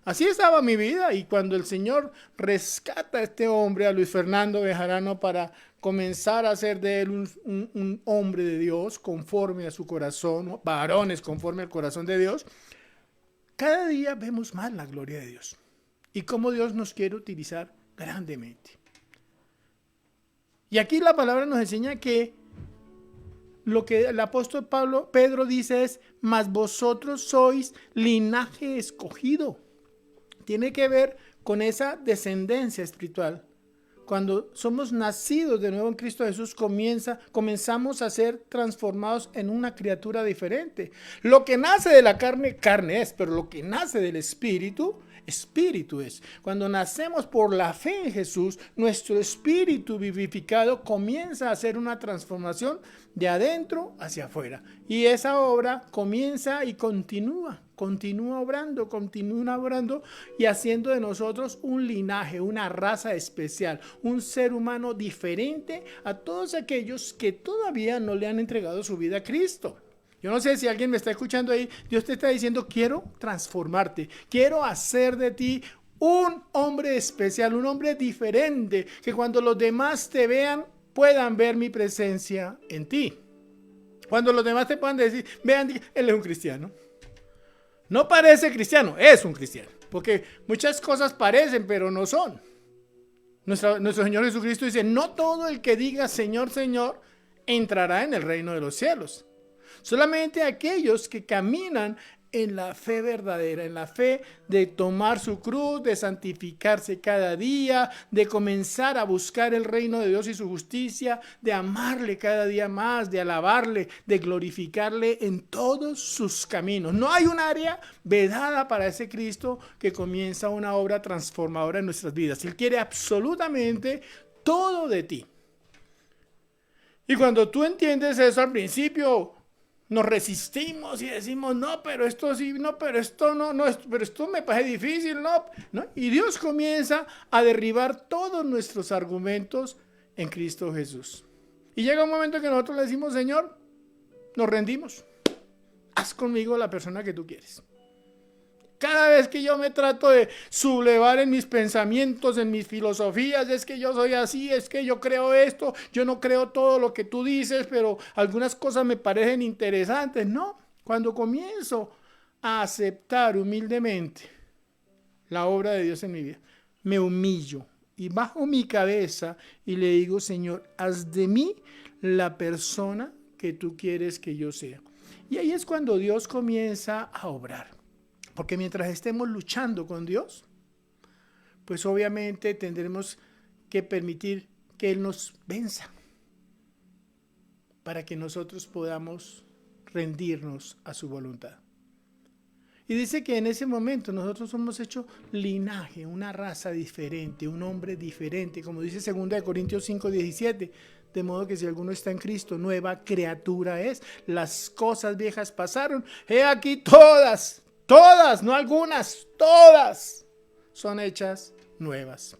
así estaba mi vida. Y cuando el Señor rescata a este hombre, a Luis Fernando Bejarano, para comenzar a hacer de él un hombre de Dios conforme a su corazón, varones conforme al corazón de Dios, cada día vemos más la gloria de Dios y cómo Dios nos quiere utilizar grandemente. Y aquí la palabra nos enseña que lo que el apóstol Pedro dice es: mas vosotros sois linaje escogido. Tiene que ver con esa descendencia espiritual. Cuando somos nacidos de nuevo en Cristo Jesús, comenzamos a ser transformados en una criatura diferente. Lo que nace de la carne, carne es, pero lo que nace del Espíritu, Espíritu es. Cuando nacemos por la fe en Jesús, nuestro espíritu vivificado comienza a hacer una transformación de adentro hacia afuera. Y esa obra comienza y continúa continúa obrando y haciendo de nosotros un linaje, una raza especial, un ser humano diferente a todos aquellos que todavía no le han entregado su vida a Cristo. Yo no sé si alguien me está escuchando ahí, Dios te está diciendo, quiero transformarte, quiero hacer de ti un hombre especial, un hombre diferente, que cuando los demás te vean, puedan ver mi presencia en ti. Cuando los demás te puedan decir, vean, él es un cristiano. No parece cristiano, es un cristiano. Porque muchas cosas parecen, pero no son. Nuestro Señor Jesucristo dice, no todo el que diga Señor, Señor, entrará en el reino de los cielos. Solamente aquellos que caminan en la fe verdadera, en la fe de tomar su cruz, de santificarse cada día, de comenzar a buscar el reino de Dios y su justicia, de amarle cada día más, de alabarle, de glorificarle en todos sus caminos. No hay un área vedada para ese Cristo que comienza una obra transformadora en nuestras vidas. Él quiere absolutamente todo de ti. Y cuando tú entiendes eso al principio, nos resistimos y decimos, no, pero esto sí, no, pero esto no, pero esto me parece difícil, no. Y Dios comienza a derribar todos nuestros argumentos en Cristo Jesús. Y llega un momento que nosotros le decimos, Señor, nos rendimos. Haz conmigo la persona que tú quieres. Cada vez que yo me trato de sublevar en mis pensamientos, en mis filosofías, es que yo soy así, es que yo creo esto, yo no creo todo lo que tú dices, pero algunas cosas me parecen interesantes. No, cuando comienzo a aceptar humildemente la obra de Dios en mi vida, me humillo y bajo mi cabeza y le digo, Señor, haz de mí la persona que tú quieres que yo sea. Y ahí es cuando Dios comienza a obrar. Porque mientras estemos luchando con Dios, pues obviamente tendremos que permitir que Él nos venza para que nosotros podamos rendirnos a su voluntad. Y dice que en ese momento nosotros somos hechos linaje, una raza diferente, un hombre diferente, como dice 2 Corintios 5:17, de modo que si alguno está en Cristo, nueva criatura es. Las cosas viejas pasaron, he aquí todas, no algunas, todas son hechas nuevas.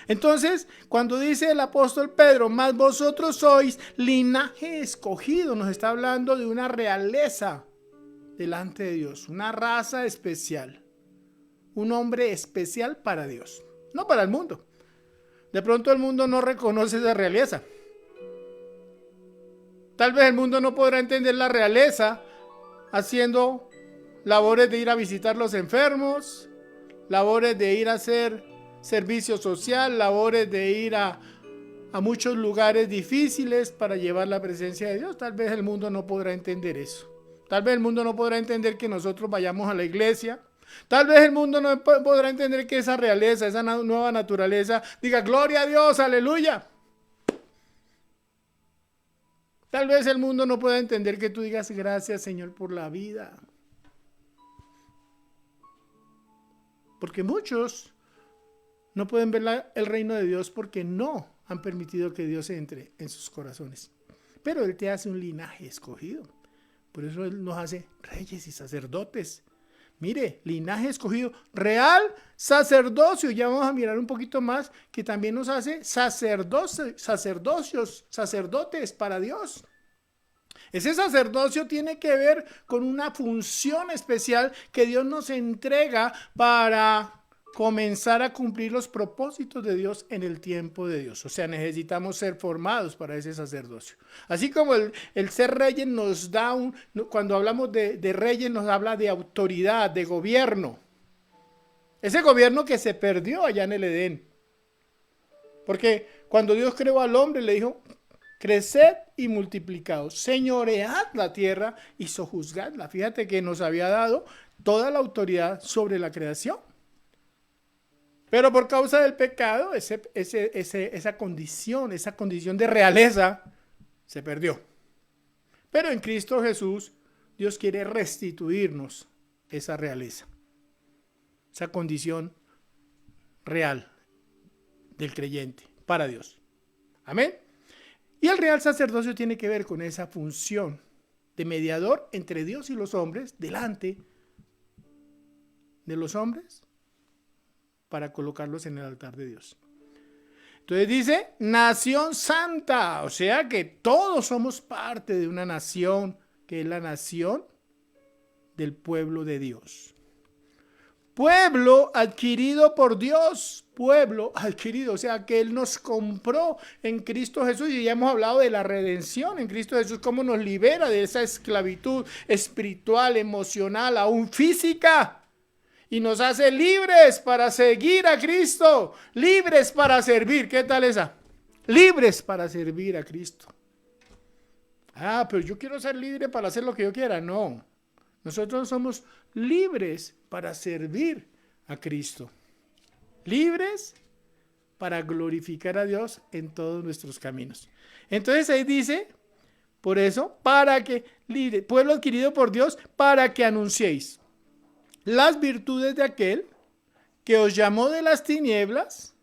Entonces, cuando dice el apóstol Pedro, mas vosotros sois linaje escogido, nos está hablando de una realeza delante de Dios, una raza especial, un hombre especial para Dios, no para el mundo. De pronto el mundo no reconoce esa realeza. Tal vez el mundo no podrá entender la realeza haciendo labores de ir a visitar los enfermos, labores de ir a hacer servicio social, labores de ir a muchos lugares difíciles para llevar la presencia de Dios. Tal vez el mundo no podrá entender eso. Tal vez el mundo no podrá entender que nosotros vayamos a la iglesia. Tal vez el mundo no podrá entender que esa realeza, esa nueva naturaleza, diga gloria a Dios, aleluya. Tal vez el mundo no pueda entender que tú digas gracias, Señor, por la vida. Porque muchos no pueden ver el reino de Dios porque no han permitido que Dios entre en sus corazones. Pero Él te hace un linaje escogido. Por eso Él nos hace reyes y sacerdotes. Mire, linaje escogido, real sacerdocio. Ya vamos a mirar un poquito más que también nos hace sacerdotes para Dios. Ese sacerdocio tiene que ver con una función especial que Dios nos entrega para comenzar a cumplir los propósitos de Dios en el tiempo de Dios. O sea, necesitamos ser formados para ese sacerdocio. Así como el ser reyes nos da cuando hablamos de reyes nos habla de autoridad, de gobierno. Ese gobierno que se perdió allá en el Edén. Porque cuando Dios creó al hombre le dijo, creced y multiplicaos, señoread la tierra y sojuzgadla. Fíjate que nos había dado toda la autoridad sobre la creación. Pero por causa del pecado, esa condición de realeza se perdió. Pero en Cristo Jesús, Dios quiere restituirnos esa realeza, esa condición real del creyente para Dios. Amén. Y el real sacerdocio tiene que ver con esa función de mediador entre Dios y los hombres delante de los hombres para colocarlos en el altar de Dios. Entonces dice, nación santa, o sea que todos somos parte de una nación, que es la nación del pueblo de Dios. Pueblo adquirido por Dios, pueblo adquirido, o sea que Él nos compró en Cristo Jesús, y ya hemos hablado de la redención en Cristo Jesús, cómo nos libera de esa esclavitud espiritual, emocional, aún física, y nos hace libres para seguir a Cristo, libres para servir. ¿Qué tal esa? Libres para servir a Cristo. Ah, pero yo quiero ser libre para hacer lo que yo quiera. No, nosotros somos libres para servir a Cristo. Libres para glorificar a Dios en todos nuestros caminos. Entonces ahí dice, por eso, para que, pueblo adquirido por Dios, para que anunciéis las virtudes de aquel que os llamó de las tinieblas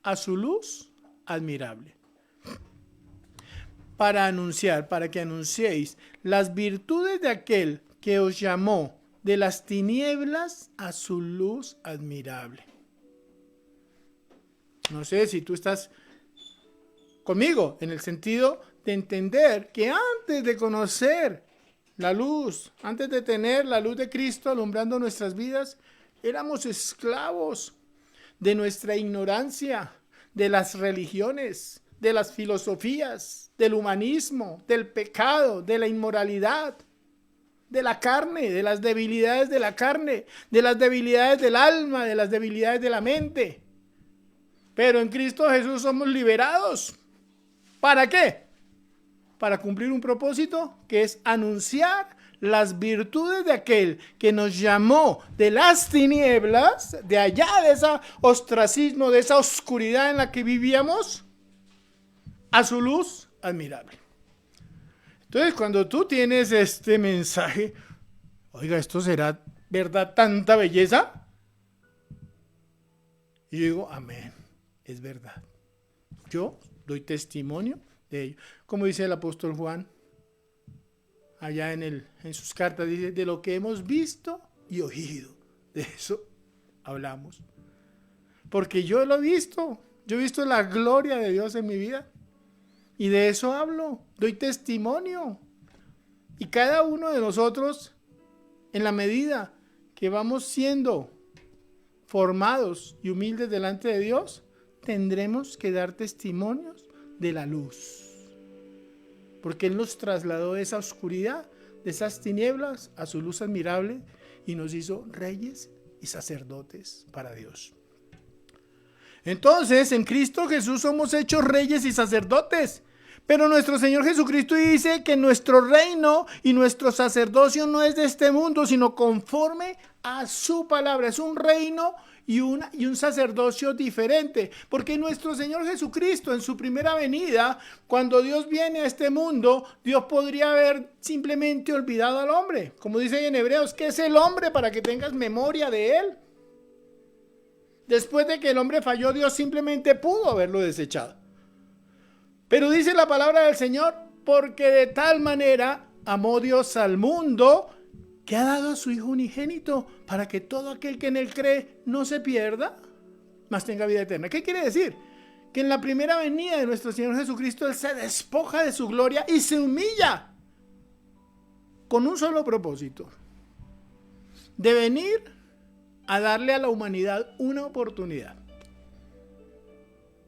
a su luz admirable. Para anunciar, para que anunciéis las virtudes de aquel que os llamó de las tinieblas a su luz admirable. No sé si tú estás conmigo en el sentido de entender que antes de conocer la luz, antes de tener la luz de Cristo alumbrando nuestras vidas, éramos esclavos de nuestra ignorancia, de las religiones, de las filosofías, del humanismo, del pecado, de la inmoralidad, de la carne, de las debilidades de la carne, de las debilidades del alma, de las debilidades de la mente. Pero en Cristo Jesús somos liberados. ¿Para qué? Para cumplir un propósito, que es anunciar las virtudes de aquel que nos llamó de las tinieblas, de allá, de ese ostracismo, de esa oscuridad en la que vivíamos, a su luz admirable. Entonces, cuando tú tienes este mensaje, oiga, ¿esto será verdad, tanta belleza? Y yo digo, amén, es verdad. Yo doy testimonio de ello. Como dice el apóstol Juan, allá en sus cartas, dice, de lo que hemos visto y oído, de eso hablamos. Porque yo lo he visto, yo he visto la gloria de Dios en mi vida. Y de eso hablo, doy testimonio. Y cada uno de nosotros, en la medida que vamos siendo formados y humildes delante de Dios, tendremos que dar testimonios de la luz. Porque Él nos trasladó de esa oscuridad, de esas tinieblas, a su luz admirable, y nos hizo reyes y sacerdotes para Dios. Entonces, en Cristo Jesús somos hechos reyes y sacerdotes. Pero nuestro Señor Jesucristo dice que nuestro reino y nuestro sacerdocio no es de este mundo, sino conforme a su palabra. Es un reino y un sacerdocio diferente. Porque nuestro Señor Jesucristo, en su primera venida, cuando Dios viene a este mundo, Dios podría haber simplemente olvidado al hombre. Como dice ahí en Hebreos, ¿qué es el hombre para que tengas memoria de él? Después de que el hombre falló, Dios simplemente pudo haberlo desechado. Pero dice la palabra del Señor, porque de tal manera amó Dios al mundo, que ha dado a su Hijo unigénito, para que todo aquel que en Él cree no se pierda, mas tenga vida eterna. ¿Qué quiere decir? Que en la primera venida de nuestro Señor Jesucristo, Él se despoja de su gloria y se humilla, con un solo propósito, de venir a darle a la humanidad una oportunidad.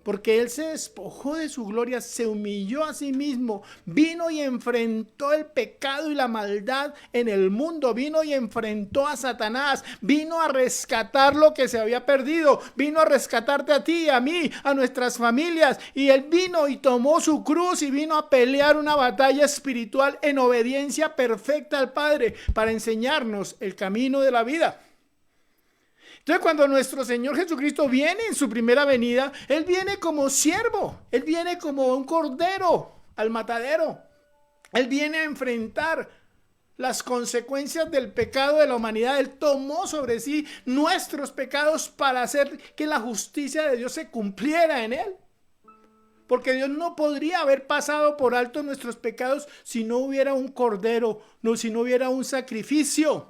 Porque Él se despojó de su gloria, se humilló a sí mismo, vino y enfrentó el pecado y la maldad en el mundo, vino y enfrentó a Satanás, vino a rescatar lo que se había perdido, vino a rescatarte a ti, a mí, a nuestras familias, y Él vino y tomó su cruz y vino a pelear una batalla espiritual en obediencia perfecta al Padre para enseñarnos el camino de la vida. Entonces, cuando nuestro Señor Jesucristo viene en su primera venida, Él viene como siervo, Él viene como un cordero al matadero. Él viene a enfrentar las consecuencias del pecado de la humanidad. Él tomó sobre sí nuestros pecados para hacer que la justicia de Dios se cumpliera en Él. Porque Dios no podría haber pasado por alto nuestros pecados si no hubiera un cordero, si no hubiera un sacrificio.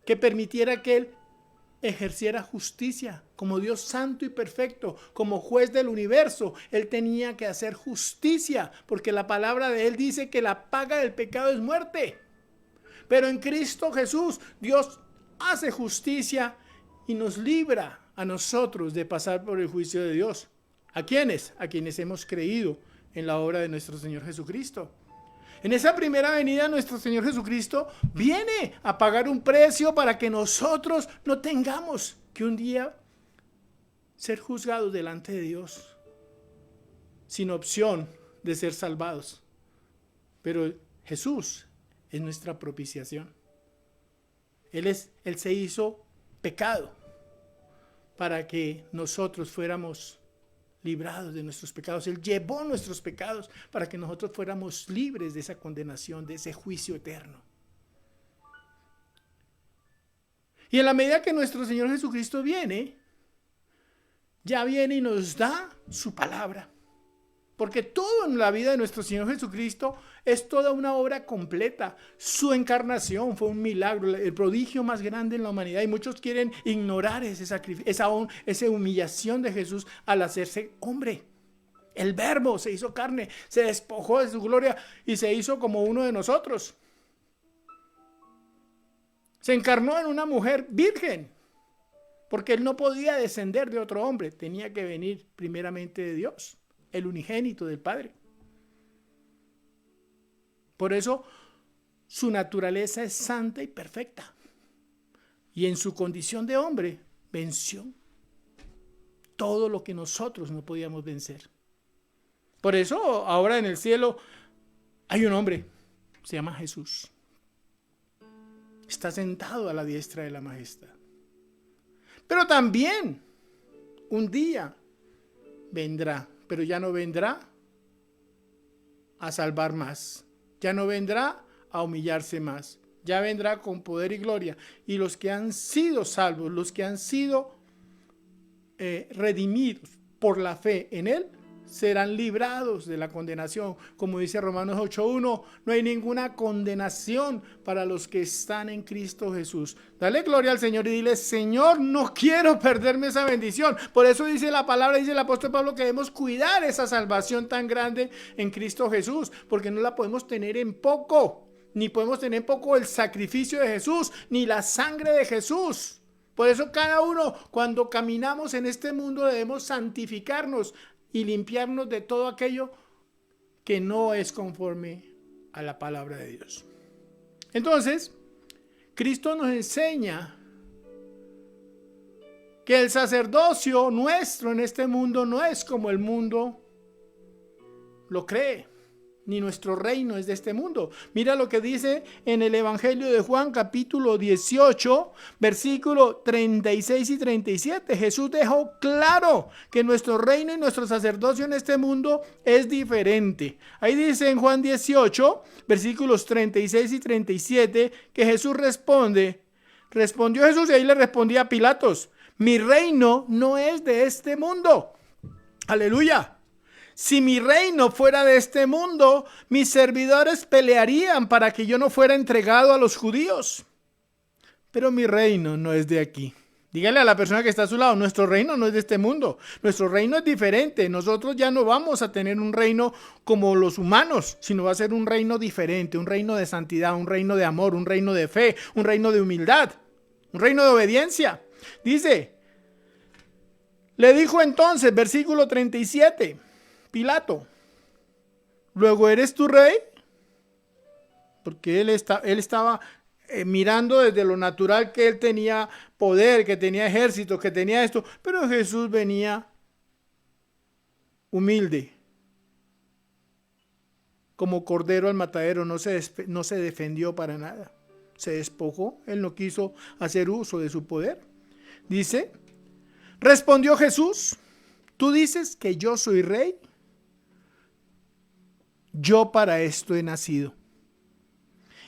que permitiera que Él ejerciera justicia. Como Dios santo y perfecto, como juez del universo, Él tenía que hacer justicia, porque la palabra de Él dice que la paga del pecado es muerte. Pero en Cristo Jesús, Dios hace justicia y nos libra a nosotros de pasar por el juicio de Dios. ¿A quiénes? A quienes hemos creído en la obra de nuestro Señor Jesucristo. En esa primera venida, nuestro Señor Jesucristo viene a pagar un precio para que nosotros no tengamos que un día ser juzgados delante de Dios, sin opción de ser salvados. Pero Jesús es nuestra propiciación. Él se hizo pecado para que nosotros fuéramos librados de nuestros pecados. Él llevó nuestros pecados para que nosotros fuéramos libres de esa condenación, de ese juicio eterno. Y en la medida que nuestro Señor Jesucristo viene, ya viene y nos da su palabra. Porque todo en la vida de nuestro Señor Jesucristo es toda una obra completa. Su encarnación fue un milagro, el prodigio más grande en la humanidad. Y muchos quieren ignorar ese sacrificio, esa humillación de Jesús al hacerse hombre. El Verbo se hizo carne, se despojó de su gloria y se hizo como uno de nosotros. Se encarnó en una mujer virgen, porque Él no podía descender de otro hombre, tenía que venir primeramente de Dios, el unigénito del Padre. Por eso su naturaleza es santa y perfecta. Y en su condición de hombre venció todo lo que nosotros no podíamos vencer. Por eso ahora en el cielo hay un hombre, se llama Jesús. Está sentado a la diestra de la majestad. Pero también un día vendrá, pero ya no vendrá a salvar más, ya no vendrá a humillarse más, ya vendrá con poder y gloria. Y los que han sido salvos, los que han sido redimidos por la fe en Él, serán librados de la condenación. Como dice Romanos 8:1, no hay ninguna condenación para los que están en Cristo Jesús. Dale gloria al Señor y dile: Señor, no quiero perderme esa bendición. Por eso dice la palabra, dice el apóstol Pablo, que debemos cuidar esa salvación tan grande en Cristo Jesús, porque no la podemos tener en poco, ni podemos tener en poco el sacrificio de Jesús, ni la sangre de Jesús. Por eso cada uno, cuando caminamos en este mundo, debemos santificarnos y limpiarnos de todo aquello que no es conforme a la palabra de Dios. Entonces, Cristo nos enseña que el sacerdocio nuestro en este mundo no es como el mundo lo cree, ni nuestro reino es de este mundo. Mira lo que dice en el Evangelio de Juan, capítulo 18, versículo 36 y 37. Jesús dejó claro que nuestro reino y nuestro sacerdocio en este mundo es diferente. Ahí dice en Juan 18, versículos 36 y 37, que Jesús respondió Jesús, y ahí le respondía a Pilatos: mi reino no es de este mundo. Aleluya. Si mi reino fuera de este mundo, mis servidores pelearían para que yo no fuera entregado a los judíos. Pero mi reino no es de aquí. Dígale a la persona que está a su lado: nuestro reino no es de este mundo. Nuestro reino es diferente. Nosotros ya no vamos a tener un reino como los humanos, sino va a ser un reino diferente, un reino de santidad, un reino de amor, un reino de fe, un reino de humildad, un reino de obediencia. Dice, le dijo entonces, versículo 37, Pilato: ¿luego eres tu rey? Porque él estaba mirando desde lo natural, que él tenía poder, que tenía ejército, que tenía esto. Pero Jesús venía humilde, como cordero al matadero. No se defendió para nada. Se despojó. Él no quiso hacer uso de su poder. Dice, respondió Jesús: ¿tú dices que yo soy rey? Yo para esto he nacido.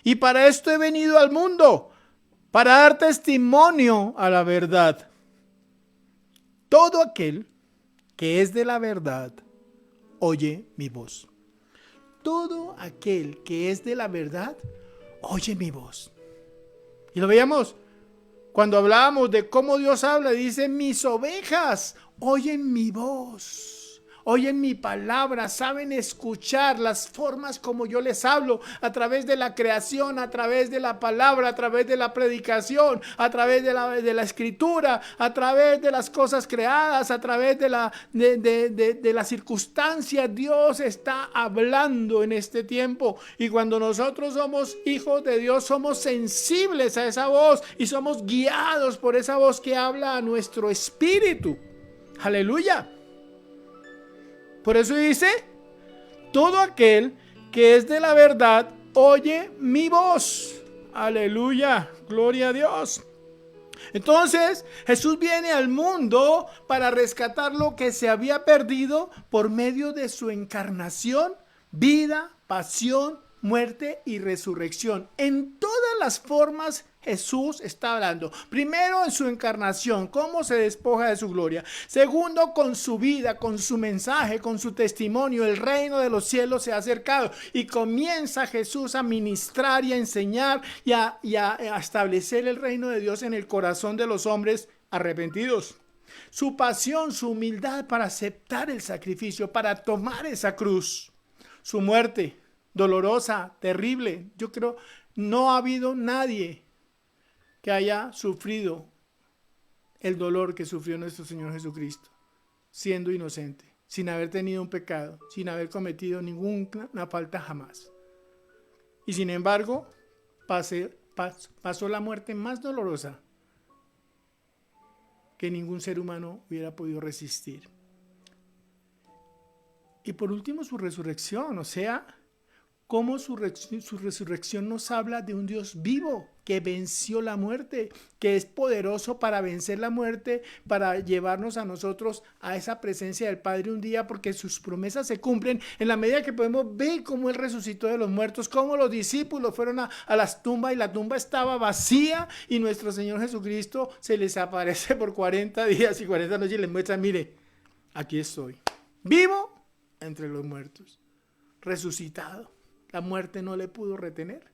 Y para esto he venido al mundo, para dar testimonio a la verdad. Todo aquel que es de la verdad, oye mi voz. Todo aquel que es de la verdad, oye mi voz. Y lo veíamos Cuando hablábamos de cómo Dios habla, dice, mis ovejas oyen mi voz. Oyen mi palabra, saben escuchar las formas como yo les hablo, a través de la creación, a través de la palabra, a través de la predicación, a través de la escritura, a través de las cosas creadas, a través de las circunstancias. Dios está hablando en este tiempo, y cuando nosotros somos hijos de Dios, somos sensibles a esa voz y somos guiados por esa voz que habla a nuestro espíritu. Aleluya. Por eso dice, todo aquel que es de la verdad oye mi voz. Aleluya, gloria a Dios. Entonces Jesús viene al mundo para rescatar lo que se había perdido por medio de su encarnación, vida, pasión, muerte y resurrección. En todas las formas Jesús está hablando. Primero, en su encarnación, cómo se despoja de su gloria. Segundo, con su vida, con su mensaje, con su testimonio. El reino de los cielos se ha acercado y comienza Jesús a ministrar y a enseñar y a establecer el reino de Dios en el corazón de los hombres arrepentidos. Su pasión, su humildad para aceptar el sacrificio, para tomar esa cruz. Su muerte dolorosa, terrible. Yo creo no ha habido nadie que haya sufrido el dolor que sufrió nuestro Señor Jesucristo, siendo inocente, sin haber tenido un pecado, sin haber cometido ninguna falta jamás. Y sin embargo, pasó la muerte más dolorosa que ningún ser humano hubiera podido resistir. Y por último, su resurrección, o sea, cómo su resurrección nos habla de un Dios vivo que venció la muerte, que es poderoso para vencer la muerte, para llevarnos a nosotros a esa presencia del Padre un día, porque sus promesas se cumplen en la medida que podemos ver cómo Él resucitó de los muertos, cómo los discípulos fueron a las tumbas y la tumba estaba vacía y nuestro Señor Jesucristo se les aparece por 40 días y 40 noches y les muestra, mire, aquí estoy, vivo entre los muertos, resucitado. La muerte no le pudo retener.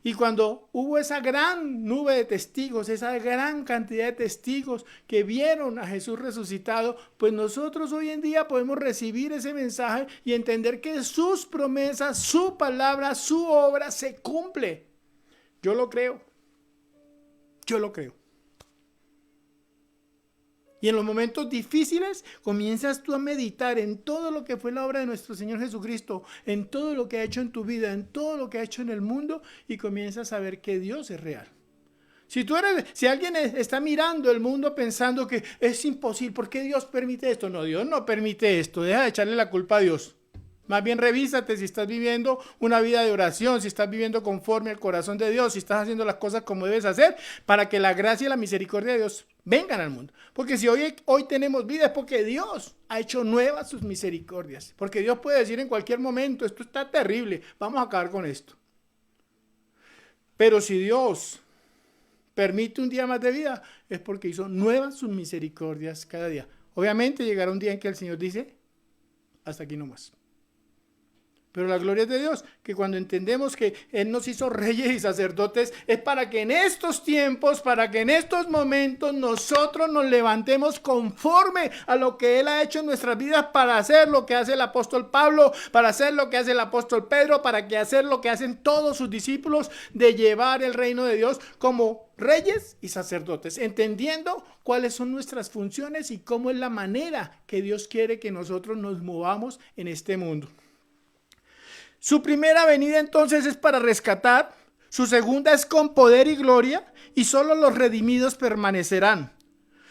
Y cuando hubo esa gran nube de testigos, esa gran cantidad de testigos que vieron a Jesús resucitado, pues nosotros hoy en día podemos recibir ese mensaje y entender que sus promesas, su palabra, su obra se cumple. Yo lo creo. Yo lo creo. Y en los momentos difíciles comienzas tú a meditar en todo lo que fue la obra de nuestro Señor Jesucristo, en todo lo que ha hecho en tu vida, en todo lo que ha hecho en el mundo, y comienzas a ver que Dios es real. Si alguien está mirando el mundo pensando que es imposible, ¿por qué Dios permite esto? No, Dios no permite esto, deja de echarle la culpa a Dios. Más bien revísate si estás viviendo una vida de oración, si estás viviendo conforme al corazón de Dios, si estás haciendo las cosas como debes hacer para que la gracia y la misericordia de Dios vengan al mundo. Porque si hoy tenemos vida es porque Dios ha hecho nuevas sus misericordias. Porque Dios puede decir en cualquier momento, esto está terrible, vamos a acabar con esto. Pero si Dios permite un día más de vida, es porque hizo nuevas sus misericordias cada día. Obviamente llegará un día en que el Señor dice, hasta aquí no más. Pero la gloria es de Dios, que cuando entendemos que Él nos hizo reyes y sacerdotes, es para que en estos tiempos, para que en estos momentos nosotros nos levantemos conforme a lo que Él ha hecho en nuestras vidas, para hacer lo que hace el apóstol Pablo, para hacer lo que hace el apóstol Pedro, para que hacer lo que hacen todos sus discípulos, de llevar el reino de Dios como reyes y sacerdotes, entendiendo cuáles son nuestras funciones y cómo es la manera que Dios quiere que nosotros nos movamos en este mundo. Su primera venida entonces es para rescatar, su segunda es con poder y gloria, y solo los redimidos permanecerán.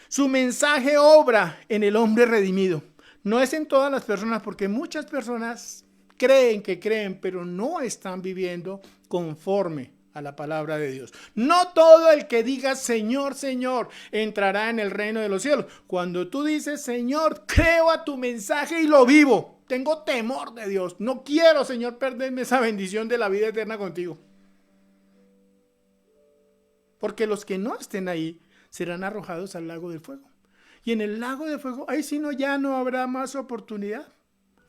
Su mensaje obra en el hombre redimido. No es en todas las personas, porque muchas personas creen que creen, pero no están viviendo conforme a la palabra de Dios. No todo el que diga Señor, Señor, entrará en el reino de los cielos. Cuando tú dices Señor, creo a tu mensaje y lo vivo. Tengo temor de Dios. No quiero, Señor, perderme esa bendición de la vida eterna contigo. Porque los que no estén ahí serán arrojados al lago del fuego. Y en el lago de fuego, ahí sí ya no habrá más oportunidad.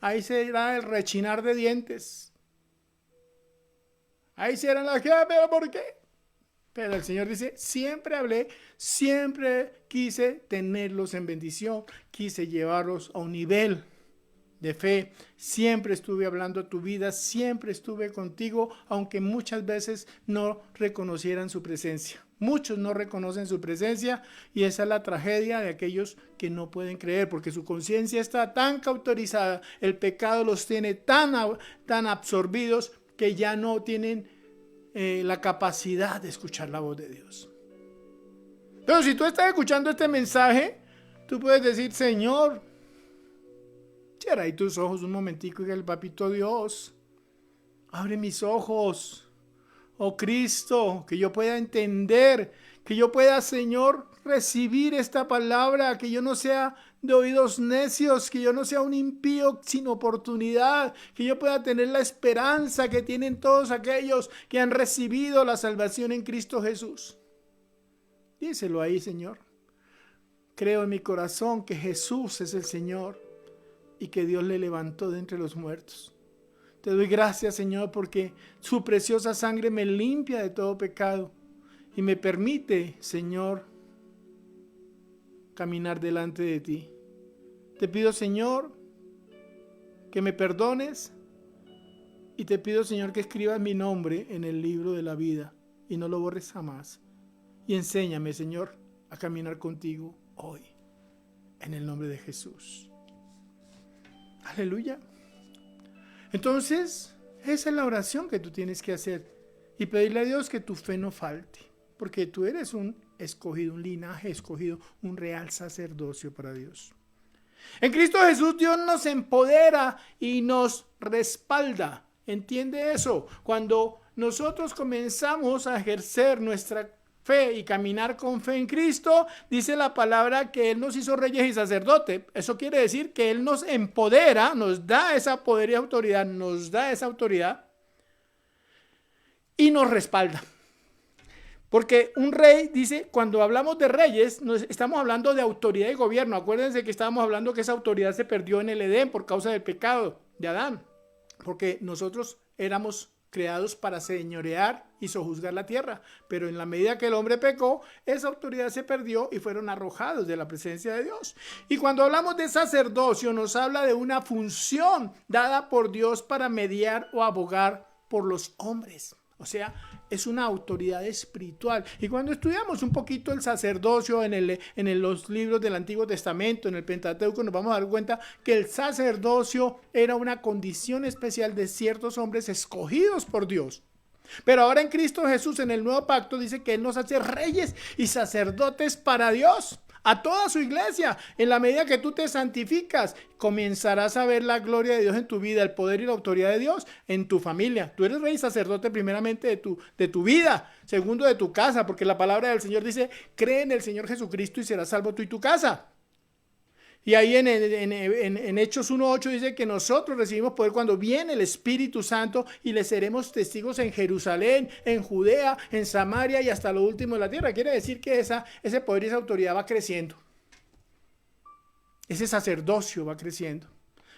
Ahí será el rechinar de dientes. Ahí serán las que, ¿pero por qué? Pero el Señor dice, siempre hablé, siempre quise tenerlos en bendición, quise llevarlos a un nivel de fe, siempre estuve hablando a tu vida, siempre estuve contigo, aunque muchas veces no reconocieran su presencia. Muchos no reconocen su presencia y esa es la tragedia de aquellos que no pueden creer, porque su conciencia está tan cauterizada, el pecado los tiene tan absorbidos que ya no tienen la capacidad de escuchar la voz de Dios. Pero si tú estás escuchando este mensaje, tú puedes decir, Señor, cierra ahí tus ojos un momentico y el papito Dios, abre mis ojos. Oh Cristo, que yo pueda entender, que yo pueda, Señor, recibir esta palabra, que yo no sea de oídos necios, que yo no sea un impío sin oportunidad, que yo pueda tener la esperanza que tienen todos aquellos que han recibido la salvación en Cristo Jesús. Díselo ahí, Señor. Creo en mi corazón que Jesús es el Señor y que Dios le levantó de entre los muertos. Te doy gracias, Señor, porque su preciosa sangre me limpia de todo pecado y me permite, Señor, caminar delante de ti. Te pido, Señor, que me perdones y te pido, Señor, que escribas mi nombre en el libro de la vida y no lo borres jamás. Y enséñame, Señor, a caminar contigo hoy, en el nombre de Jesús. Aleluya. Entonces, esa es la oración que tú tienes que hacer y pedirle a Dios que tu fe no falte, porque tú eres un escogido, un linaje escogido, un real sacerdocio para Dios. En Cristo Jesús Dios nos empodera y nos respalda. ¿Entiende eso? Cuando nosotros comenzamos a ejercer nuestra fe y caminar con fe en Cristo, dice la palabra que Él nos hizo reyes y sacerdotes. Eso quiere decir que Él nos empodera, nos da esa poder y autoridad, nos da esa autoridad y nos respalda. Porque un rey, dice, cuando hablamos de reyes, estamos hablando de autoridad y gobierno. Acuérdense que estábamos hablando que esa autoridad se perdió en el Edén por causa del pecado de Adán. Porque nosotros éramos creados para señorear y sojuzgar la tierra, pero en la medida que el hombre pecó, esa autoridad se perdió y fueron arrojados de la presencia de Dios. Y cuando hablamos de sacerdocio, nos habla de una función dada por Dios para mediar o abogar por los hombres. O sea, es una autoridad espiritual. Y cuando estudiamos un poquito el sacerdocio en los libros del Antiguo Testamento, en el Pentateuco, nos vamos a dar cuenta que el sacerdocio era una condición especial de ciertos hombres escogidos por Dios. Pero ahora en Cristo Jesús, en el nuevo pacto, dice que Él nos hace reyes y sacerdotes para Dios, a toda su iglesia. En la medida que tú te santificas, comenzarás a ver la gloria de Dios en tu vida, el poder y la autoridad de Dios en tu familia. Tú eres rey y sacerdote primeramente de tu vida, segundo de tu casa, porque la palabra del Señor dice, cree en el Señor Jesucristo y serás salvo tú y tu casa. Y ahí en Hechos 1:8 dice que nosotros recibimos poder cuando viene el Espíritu Santo y le seremos testigos en Jerusalén, en Judea, en Samaria y hasta lo último de la tierra. Quiere decir que ese poder y esa autoridad va creciendo. Ese sacerdocio va creciendo.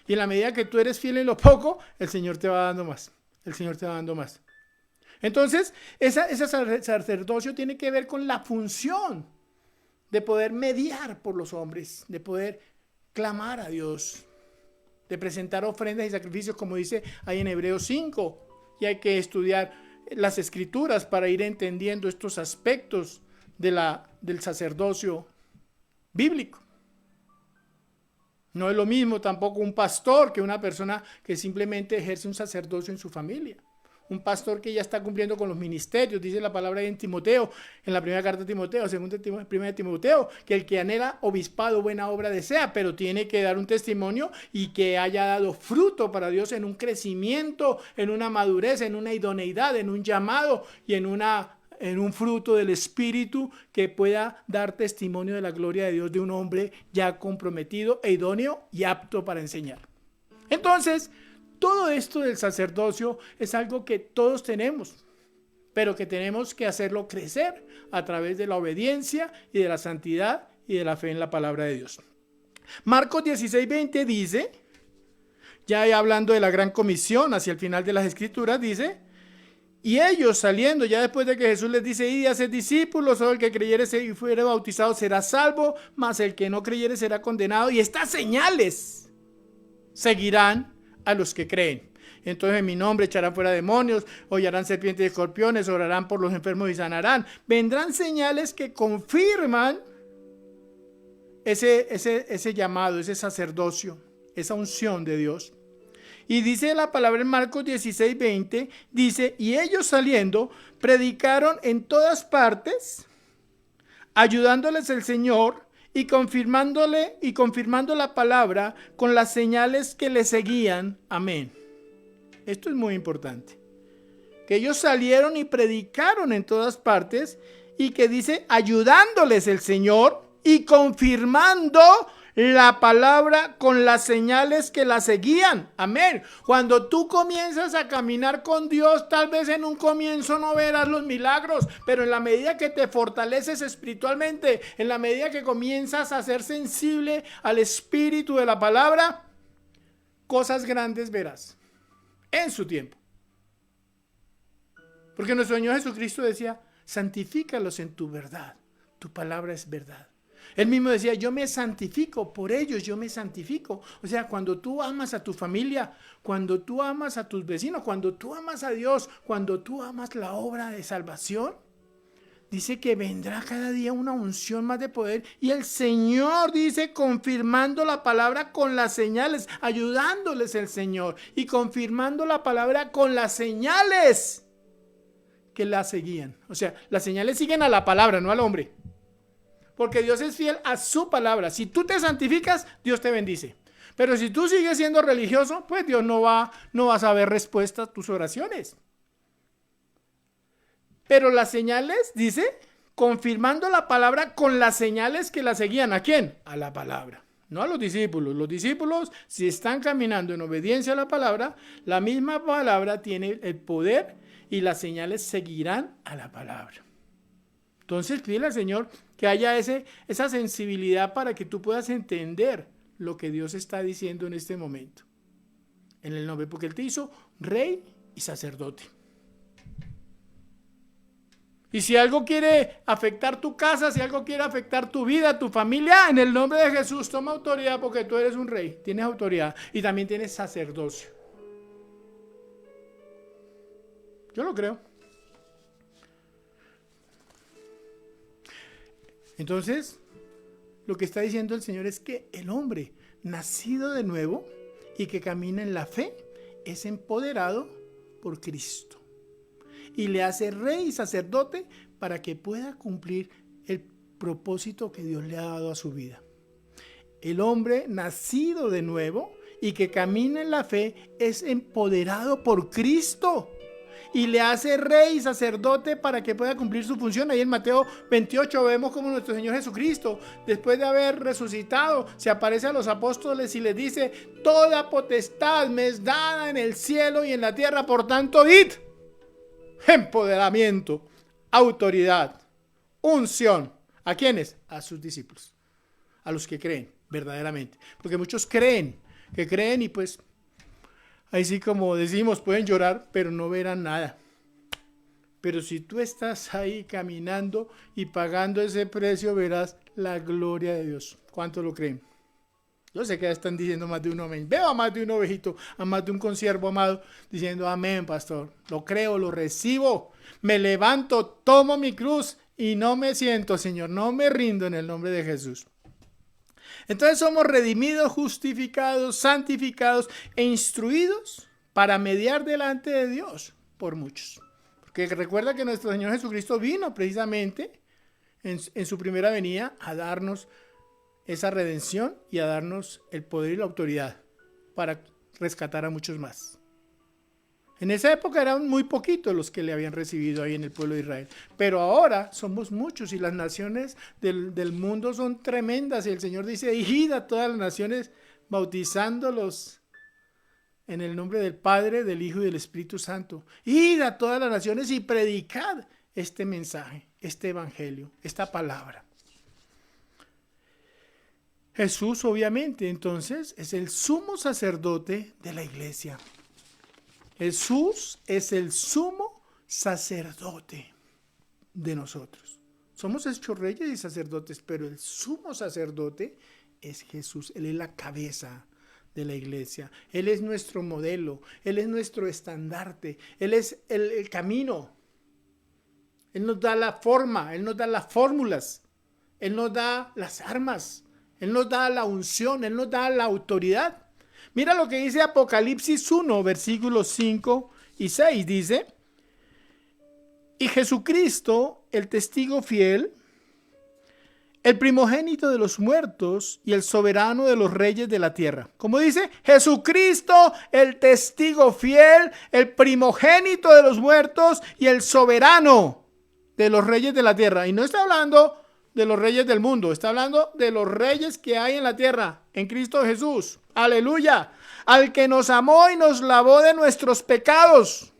Y en la medida que tú eres fiel en lo poco, el Señor te va dando más. El Señor te va dando más. Entonces, ese sacerdocio tiene que ver con la función de poder mediar por los hombres, de poder clamar a Dios, de presentar ofrendas y sacrificios, como dice ahí en Hebreos 5. Y hay que estudiar las escrituras para ir entendiendo estos aspectos del sacerdocio bíblico. No es lo mismo tampoco un pastor que una persona que simplemente ejerce un sacerdocio en su familia. Un pastor que ya está cumpliendo con los ministerios, dice la palabra en Timoteo, en la primera carta de Timoteo, primera de Timoteo, que el que anhela obispado buena obra desea, pero tiene que dar un testimonio y que haya dado fruto para Dios en un crecimiento, en una madurez, en una idoneidad, en un llamado y en un fruto del Espíritu que pueda dar testimonio de la gloria de Dios de un hombre ya comprometido e idóneo y apto para enseñar. Entonces, todo esto del sacerdocio es algo que todos tenemos, pero que tenemos que hacerlo crecer a través de la obediencia y de la santidad y de la fe en la palabra de Dios. Marcos 16:20 dice, ya hablando de la gran comisión hacia el final de las Escrituras, dice Y ellos saliendo, ya después de que Jesús les dice, id y haced discípulos, todo el que creyere y fuere bautizado será salvo, mas el que no creyere será condenado. Y estas señales seguirán a los que creen. Entonces en mi nombre echarán fuera demonios, hollarán serpientes y escorpiones, orarán por los enfermos y sanarán. Vendrán señales que confirman ese llamado, ese sacerdocio, esa unción de Dios. Y dice la palabra en Marcos 16:20, dice, y ellos saliendo predicaron en todas partes, ayudándoles el Señor y confirmando la palabra con las señales que le seguían. Amén. Esto es muy importante. Que ellos salieron y predicaron en todas partes y que dice, ayudándoles el Señor y confirmando la palabra con las señales que la seguían. Amén. Cuando tú comienzas a caminar con Dios, tal vez en un comienzo no verás los milagros, pero en la medida que te fortaleces espiritualmente, en la medida que comienzas a ser sensible al espíritu de la palabra, cosas grandes verás en su tiempo. Porque nuestro Señor Jesucristo decía, santifícalos en tu verdad, tu palabra es verdad. Él mismo decía, yo me santifico, por ellos yo me santifico. O sea, cuando tú amas a tu familia, cuando tú amas a tus vecinos, cuando tú amas a Dios, cuando tú amas la obra de salvación, dice que vendrá cada día una unción más de poder. Y el Señor dice, confirmando la palabra con las señales, ayudándoles el Señor y confirmando la palabra con las señales que la seguían. O sea, las señales siguen a la palabra, no al hombre. Porque Dios es fiel a su palabra. Si tú te santificas, Dios te bendice. Pero si tú sigues siendo religioso, pues Dios no va a saber respuesta a tus oraciones. Pero las señales, dice, confirmando la palabra con las señales que la seguían. ¿A quién? A la palabra. No a los discípulos. Los discípulos, si están caminando en obediencia a la palabra, la misma palabra tiene el poder y las señales seguirán a la palabra. Entonces pídele al Señor que haya esa sensibilidad para que tú puedas entender lo que Dios está diciendo en este momento. En el nombre, porque Él te hizo rey y sacerdote. Y si algo quiere afectar tu casa, si algo quiere afectar tu vida, tu familia, en el nombre de Jesús, toma autoridad porque tú eres un rey, tienes autoridad y también tienes sacerdocio. Yo lo creo. Entonces, lo que está diciendo el Señor es que el hombre nacido de nuevo y que camina en la fe es empoderado por Cristo y le hace rey y sacerdote para que pueda cumplir el propósito que Dios le ha dado a su vida. El hombre nacido de nuevo y que camina en la fe es empoderado por Cristo y le hace rey y sacerdote para que pueda cumplir su función. Ahí en Mateo 28 vemos como nuestro Señor Jesucristo, después de haber resucitado, se aparece a los apóstoles y les dice, toda potestad me es dada en el cielo y en la tierra, por tanto, id. Empoderamiento, autoridad, unción. ¿A quiénes? A sus discípulos, a los que creen verdaderamente. Porque muchos creen y pues ahí sí, como decimos, pueden llorar, pero no verán nada. Pero si tú estás ahí caminando y pagando ese precio, verás la gloria de Dios. ¿Cuántos lo creen? Yo sé que ya están diciendo más de uno amén. Veo a más de un ovejito, a más de un consiervo amado, diciendo amén, pastor. Lo creo, lo recibo. Me levanto, tomo mi cruz y no me siento, Señor. No me rindo en el nombre de Jesús. Entonces somos redimidos, justificados, santificados e instruidos para mediar delante de Dios por muchos. Porque recuerda que nuestro Señor Jesucristo vino precisamente en su primera venida a darnos esa redención y a darnos el poder y la autoridad para rescatar a muchos más. En esa época eran muy poquitos los que le habían recibido ahí en el pueblo de Israel. Pero ahora somos muchos y las naciones del mundo son tremendas. Y el Señor dice, id a todas las naciones bautizándolos en el nombre del Padre, del Hijo y del Espíritu Santo. Id a todas las naciones y predicad este mensaje, este evangelio, esta palabra. Jesús, obviamente, entonces, es el sumo sacerdote de la iglesia. Jesús es el sumo sacerdote de nosotros. Somos hechos reyes y sacerdotes, pero el sumo sacerdote es Jesús. Él es la cabeza de la iglesia. Él es nuestro modelo. Él es nuestro estandarte. Él es el camino. Él nos da la forma. Él nos da las fórmulas. Él nos da las armas. Él nos da la unción. Él nos da la autoridad. Mira lo que dice Apocalipsis 1, versículos 5 y 6. Dice: y Jesucristo, el testigo fiel, el primogénito de los muertos y el soberano de los reyes de la tierra. Como dice, Jesucristo, el testigo fiel, el primogénito de los muertos y el soberano de los reyes de la tierra. Y no está hablando de los reyes del mundo, está hablando de los reyes que hay en la tierra, en Cristo Jesús. Aleluya. Al que nos amó y nos lavó de nuestros pecados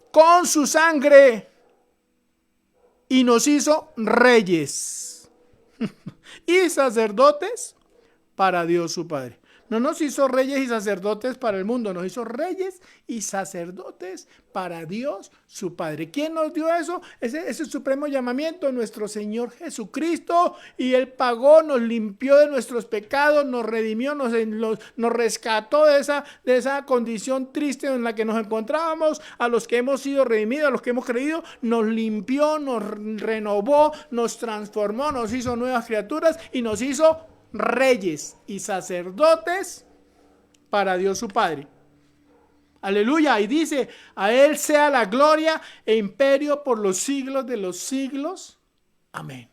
con su sangre y nos hizo reyes y sacerdotes para Dios su Padre. No nos hizo reyes y sacerdotes para el mundo, nos hizo reyes y sacerdotes para Dios su Padre. ¿Quién nos dio eso? Ese supremo llamamiento, nuestro Señor Jesucristo, y Él pagó, nos limpió de nuestros pecados, nos redimió, nos rescató de esa condición triste en la que nos encontrábamos. A los que hemos sido redimidos, a los que hemos creído, nos limpió, nos renovó, nos transformó, nos hizo nuevas criaturas y nos hizo reyes y sacerdotes para Dios su Padre. Aleluya. Y dice: a Él sea la gloria e imperio por los siglos de los siglos. Amén.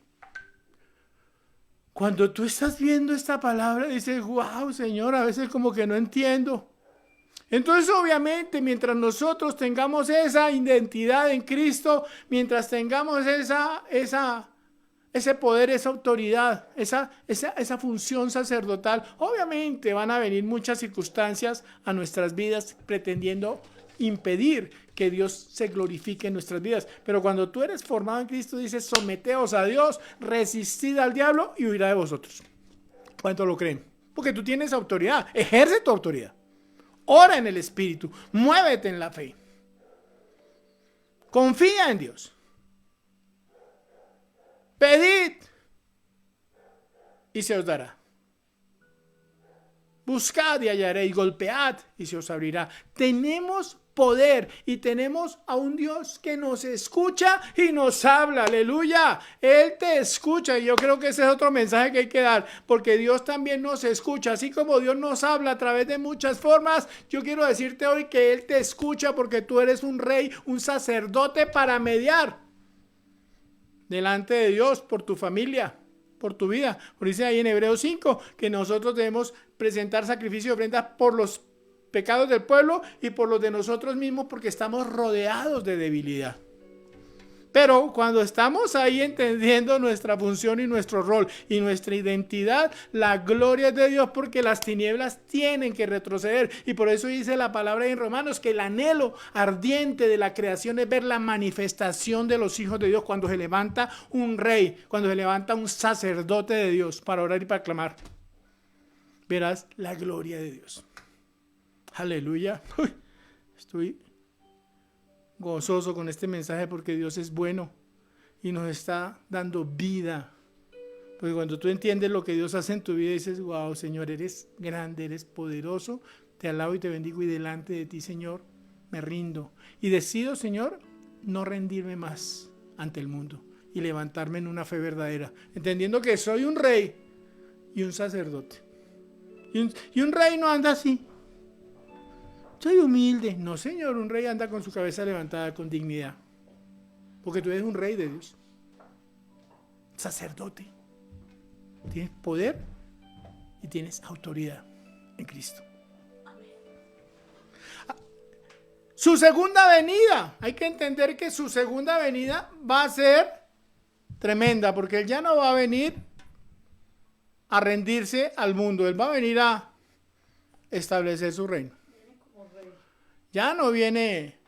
Cuando tú estás viendo esta palabra, dices: wow, Señor, a veces como que no entiendo. Entonces, obviamente, mientras nosotros tengamos esa identidad en Cristo, mientras tengamos ese poder, esa autoridad, esa función sacerdotal, obviamente van a venir muchas circunstancias a nuestras vidas pretendiendo impedir que Dios se glorifique en nuestras vidas. Pero cuando tú eres formado en Cristo, dices: someteos a Dios, resistid al diablo y huirá de vosotros. ¿Cuánto lo creen? Porque tú tienes autoridad, ejerce tu autoridad. Ora en el Espíritu, muévete en la fe. Confía en Dios. Pedid y se os dará. Buscad y hallaréis, golpead y se os abrirá. Tenemos poder y tenemos a un Dios que nos escucha y nos habla. Aleluya. Él te escucha, y yo creo que ese es otro mensaje que hay que dar, porque Dios también nos escucha. Así como Dios nos habla a través de muchas formas, yo quiero decirte hoy que Él te escucha, porque tú eres un rey, un sacerdote para mediar delante de Dios por tu familia, por tu vida. Por dice ahí en Hebreos 5 que nosotros debemos presentar sacrificio de ofrenda por los pecados del pueblo y por los de nosotros mismos, porque estamos rodeados de debilidad. Pero cuando estamos ahí entendiendo nuestra función y nuestro rol y nuestra identidad, la gloria es de Dios, porque las tinieblas tienen que retroceder. Y por eso dice la palabra en Romanos que el anhelo ardiente de la creación es ver la manifestación de los hijos de Dios, cuando se levanta un rey, cuando se levanta un sacerdote de Dios para orar y para clamar. Verás la gloria de Dios. Aleluya. Estoy gozoso con este mensaje, porque Dios es bueno y nos está dando vida. Porque cuando tú entiendes lo que Dios hace en tu vida, dices: wow, Señor, eres grande, eres poderoso, te alabo y te bendigo, y delante de ti, Señor, me rindo. Y decido, Señor, no rendirme más ante el mundo y levantarme en una fe verdadera, entendiendo que soy un rey y un sacerdote. Y un rey no anda así: soy humilde. No, Señor, un rey anda con su cabeza levantada, con dignidad, porque tú eres un rey de Dios, sacerdote. Tienes poder y tienes autoridad en Cristo. Su segunda venida, hay que entender que su segunda venida va a ser tremenda, porque Él ya no va a venir a rendirse al mundo. Él va a venir a establecer su reino. Ya no viene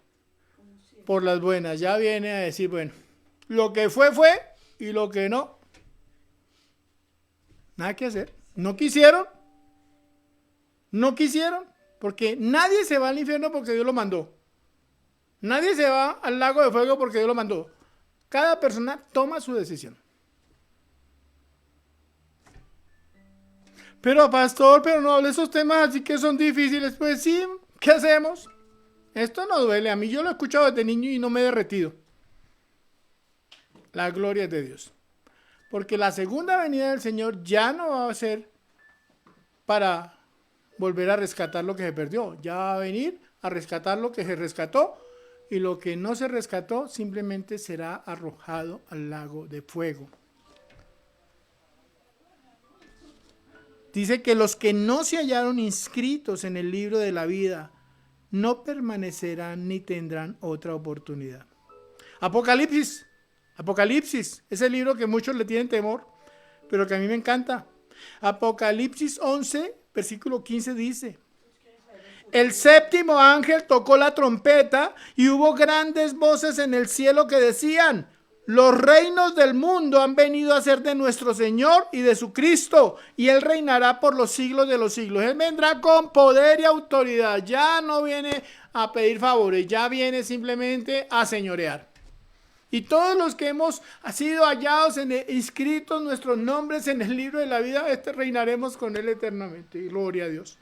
por las buenas, ya viene a decir: bueno, lo que fue, y lo que no, nada que hacer. No quisieron, porque nadie se va al infierno porque Dios lo mandó. Nadie se va al lago de fuego porque Dios lo mandó. Cada persona toma su decisión. Pero pastor, pero no hable esos temas así que son difíciles. Pues sí, ¿qué hacemos? Esto no duele. A mí yo lo he escuchado desde niño y no me he derretido. La gloria es de Dios. Porque la segunda venida del Señor ya no va a ser para volver a rescatar lo que se perdió. Ya va a venir a rescatar lo que se rescató. Y lo que no se rescató simplemente será arrojado al lago de fuego. Dice que los que no se hallaron inscritos en el libro de la vida no permanecerán ni tendrán otra oportunidad. Apocalipsis, ese libro que muchos le tienen temor, pero que a mí me encanta. Apocalipsis 11, versículo 15 dice: el séptimo ángel tocó la trompeta y hubo grandes voces en el cielo que decían: los reinos del mundo han venido a ser de nuestro Señor y de su Cristo, y Él reinará por los siglos de los siglos. Él vendrá con poder y autoridad. Ya no viene a pedir favores, ya viene simplemente a señorear. Y todos los que hemos sido hallados, inscritos nuestros nombres en el libro de la vida, reinaremos con Él eternamente. Y gloria a Dios.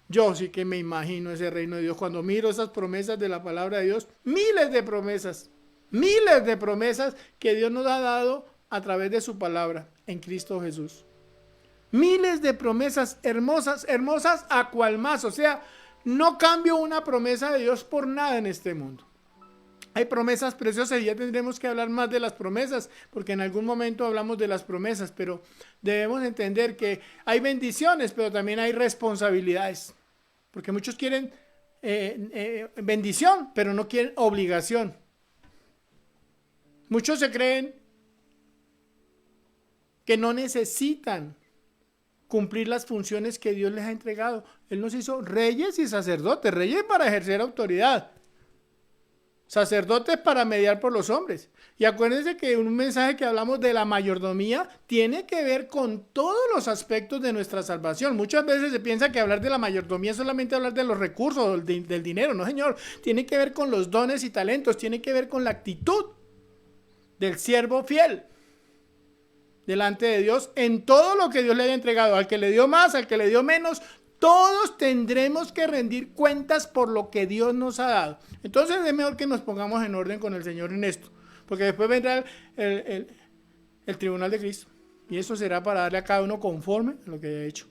Yo sí que me imagino ese reino de Dios. Cuando miro esas promesas de la palabra de Dios, miles de promesas que Dios nos ha dado a través de su palabra en Cristo Jesús. Miles de promesas hermosas, hermosas a cual más. O sea, no cambio una promesa de Dios por nada en este mundo. Hay promesas preciosas y ya tendremos que hablar más de las promesas, porque en algún momento hablamos de las promesas, pero debemos entender que hay bendiciones, pero también hay responsabilidades. Porque muchos quieren bendición, pero no quieren obligación. Muchos se creen que no necesitan cumplir las funciones que Dios les ha entregado. Él nos hizo reyes y sacerdotes, reyes para ejercer autoridad, sacerdotes para mediar por los hombres. Y acuérdense que un mensaje que hablamos de la mayordomía tiene que ver con todos los aspectos de nuestra salvación. Muchas veces se piensa que hablar de la mayordomía es solamente hablar de los recursos, del dinero. No, señor, tiene que ver con los dones y talentos, tiene que ver con la actitud del siervo fiel delante de Dios en todo lo que Dios le haya entregado, al que le dio más, al que le dio menos. Todos tendremos que rendir cuentas por lo que Dios nos ha dado. Entonces es mejor que nos pongamos en orden con el Señor en esto, porque después vendrá el tribunal de Cristo, y eso será para darle a cada uno conforme a lo que haya hecho.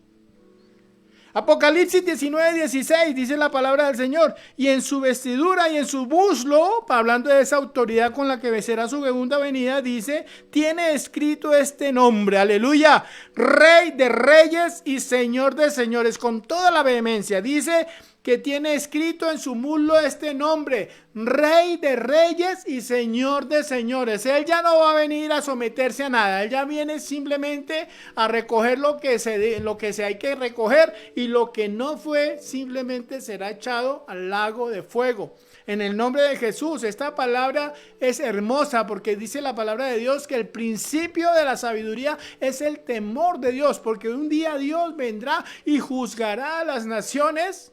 Apocalipsis 19:16 dice la palabra del Señor: y en su vestidura y en su muslo, hablando de esa autoridad con la que será su segunda venida, dice: tiene escrito este nombre, aleluya, Rey de reyes y Señor de señores. Con toda la vehemencia dice que tiene escrito en su muslo este nombre: Rey de reyes y Señor de señores. Él ya no va a venir a someterse a nada. Él ya viene simplemente a recoger lo que se hay que recoger, y lo que no fue simplemente será echado al lago de fuego. En el nombre de Jesús. Esta palabra es hermosa porque dice la palabra de Dios que el principio de la sabiduría es el temor de Dios, porque un día Dios vendrá y juzgará a las naciones.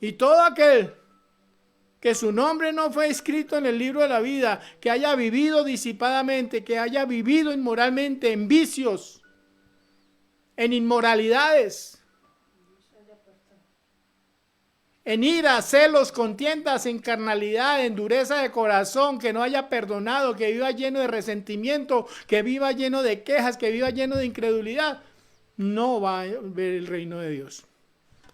Y todo aquel que su nombre no fue escrito en el libro de la vida, que haya vivido disipadamente, que haya vivido inmoralmente, en vicios, en inmoralidades, en ira, celos, contiendas, en carnalidad, en dureza de corazón, que no haya perdonado, que viva lleno de resentimiento, que viva lleno de quejas, que viva lleno de incredulidad, no va a ver el reino de Dios.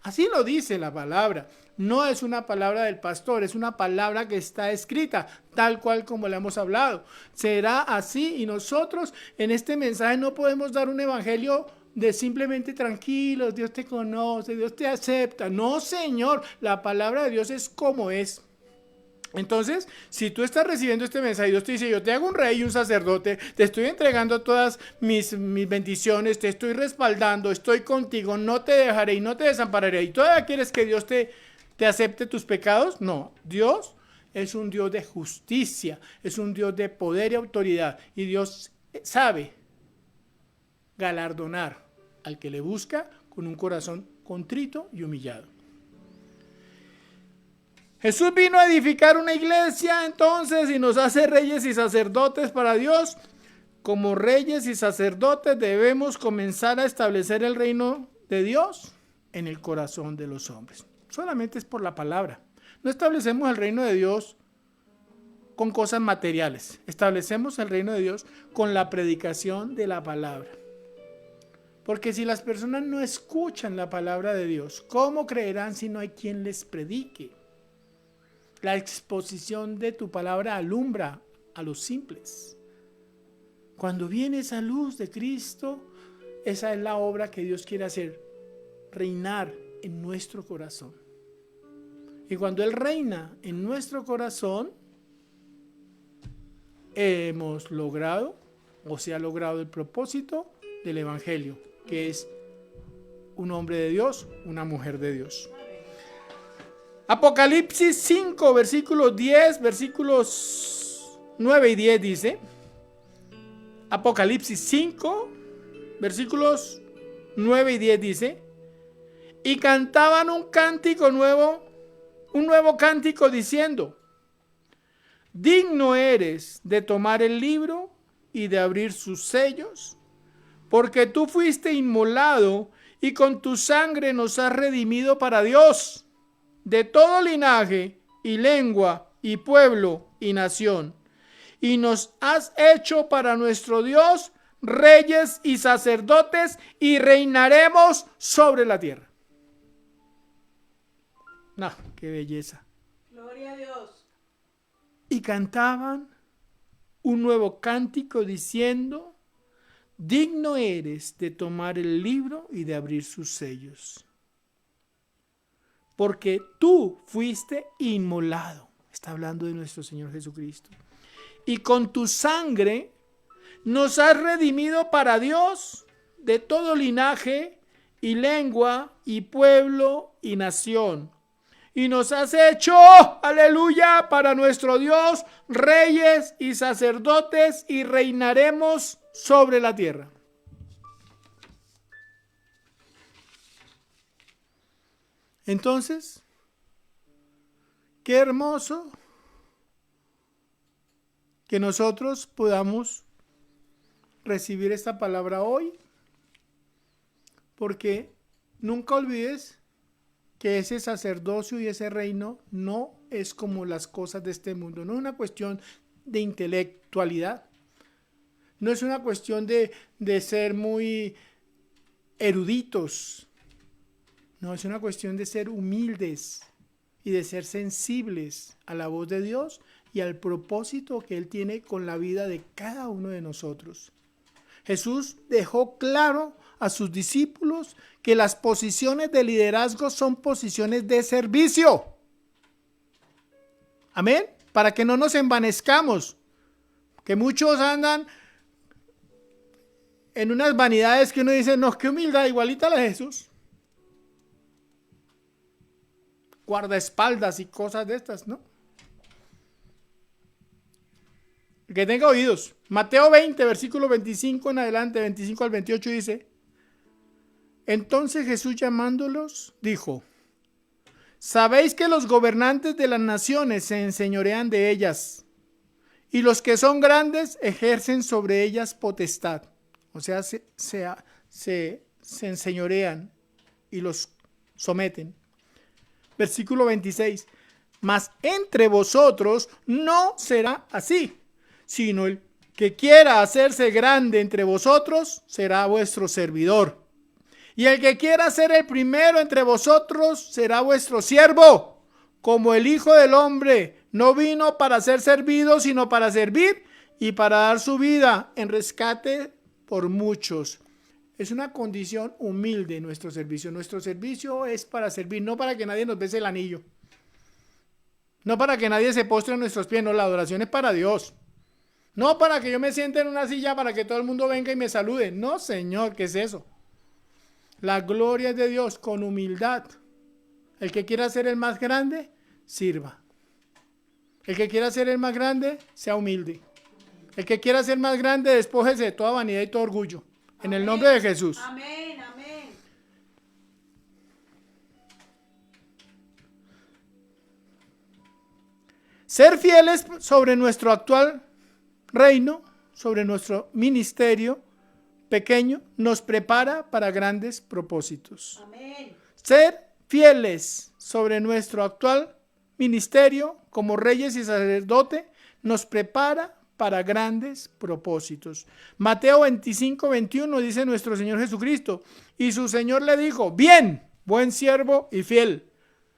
Así lo dice la palabra. No es una palabra del pastor, es una palabra que está escrita, tal cual como le hemos hablado. Será así, y nosotros en este mensaje no podemos dar un evangelio de simplemente tranquilos, Dios te conoce, Dios te acepta. No, Señor, la palabra de Dios es como es. Entonces, si tú estás recibiendo este mensaje y Dios te dice: yo te hago un rey y un sacerdote, te estoy entregando todas mis bendiciones, te estoy respaldando, estoy contigo, no te dejaré y no te desampararé, y todavía quieres que Dios te acepte tus pecados, no. Dios es un Dios de justicia, es un Dios de poder y autoridad, y Dios sabe galardonar al que le busca con un corazón contrito y humillado. Jesús vino a edificar una iglesia entonces y nos hace reyes y sacerdotes para Dios. Como reyes y sacerdotes debemos comenzar a establecer el reino de Dios en el corazón de los hombres. Solamente es por la palabra. No establecemos el reino de Dios con cosas materiales. Establecemos el reino de Dios con la predicación de la palabra. Porque si las personas no escuchan la palabra de Dios, ¿cómo creerán si no hay quien les predique? La exposición de tu palabra alumbra a los simples. Cuando viene esa luz de Cristo, esa es la obra que Dios quiere hacer, reinar en nuestro corazón. Y cuando Él reina en nuestro corazón, hemos logrado, o se ha logrado el propósito del Evangelio, que es un hombre de Dios, una mujer de Dios. Apocalipsis 5, versículos 10, versículos 9 y 10 dice, Apocalipsis 5, versículos 9 y 10 dice, y cantaban un cántico nuevo, un nuevo cántico diciendo, digno eres de tomar el libro y de abrir sus sellos, porque tú fuiste inmolado y con tu sangre nos has redimido para Dios, de todo linaje y lengua y pueblo y nación, y nos has hecho para nuestro Dios reyes y sacerdotes y reinaremos sobre la tierra. No, qué belleza. Gloria a Dios. Y cantaban un nuevo cántico diciendo, digno eres de tomar el libro y de abrir sus sellos, porque tú fuiste inmolado. Está hablando de nuestro Señor Jesucristo. Y con tu sangre nos has redimido para Dios de todo linaje y lengua y pueblo y nación. Y nos has hecho, aleluya, para nuestro Dios, reyes y sacerdotes y reinaremos sobre la tierra. Entonces, qué hermoso que nosotros podamos recibir esta palabra hoy, porque nunca olvides que ese sacerdocio y ese reino no es como las cosas de este mundo, no es una cuestión de intelectualidad, no es una cuestión de ser muy eruditos, no, es una cuestión de ser humildes y de ser sensibles a la voz de Dios y al propósito que Él tiene con la vida de cada uno de nosotros. Jesús dejó claro a sus discípulos que las posiciones de liderazgo son posiciones de servicio. Amén. Para que no nos envanezcamos, que muchos andan en unas vanidades que uno dice, no, qué humildad, igualita a la de Jesús. Guardaespaldas y cosas de estas, ¿no? El que tenga oídos. Mateo 20, versículo 25 en adelante, 25 al 28 dice, entonces Jesús llamándolos dijo, sabéis que los gobernantes de las naciones se enseñorean de ellas, y los que son grandes ejercen sobre ellas potestad. O sea, se enseñorean y los someten. Versículo 26, mas entre vosotros no será así, sino el que quiera hacerse grande entre vosotros será vuestro servidor. Y el que quiera ser el primero entre vosotros será vuestro siervo, como el Hijo del Hombre no vino para ser servido, sino para servir y para dar su vida en rescate por muchos. Es una condición humilde nuestro servicio. Nuestro servicio es para servir, no para que nadie nos bese el anillo. No para que nadie se postre a nuestros pies. No, la adoración es para Dios. No para que yo me siente en una silla para que todo el mundo venga y me salude. No, Señor, ¿qué es eso? La gloria es de Dios con humildad. El que quiera ser el más grande, sirva. El que quiera ser el más grande, sea humilde. El que quiera ser más grande, despójese de toda vanidad y todo orgullo. En el nombre de Jesús. Amén, amén. Ser fieles sobre nuestro actual reino, sobre nuestro ministerio pequeño, nos prepara para grandes propósitos. Amén. Ser fieles sobre nuestro actual ministerio como reyes y sacerdote nos prepara para grandes propósitos. Mateo 25:21 dice nuestro Señor Jesucristo, y su Señor le dijo, bien, buen siervo y fiel,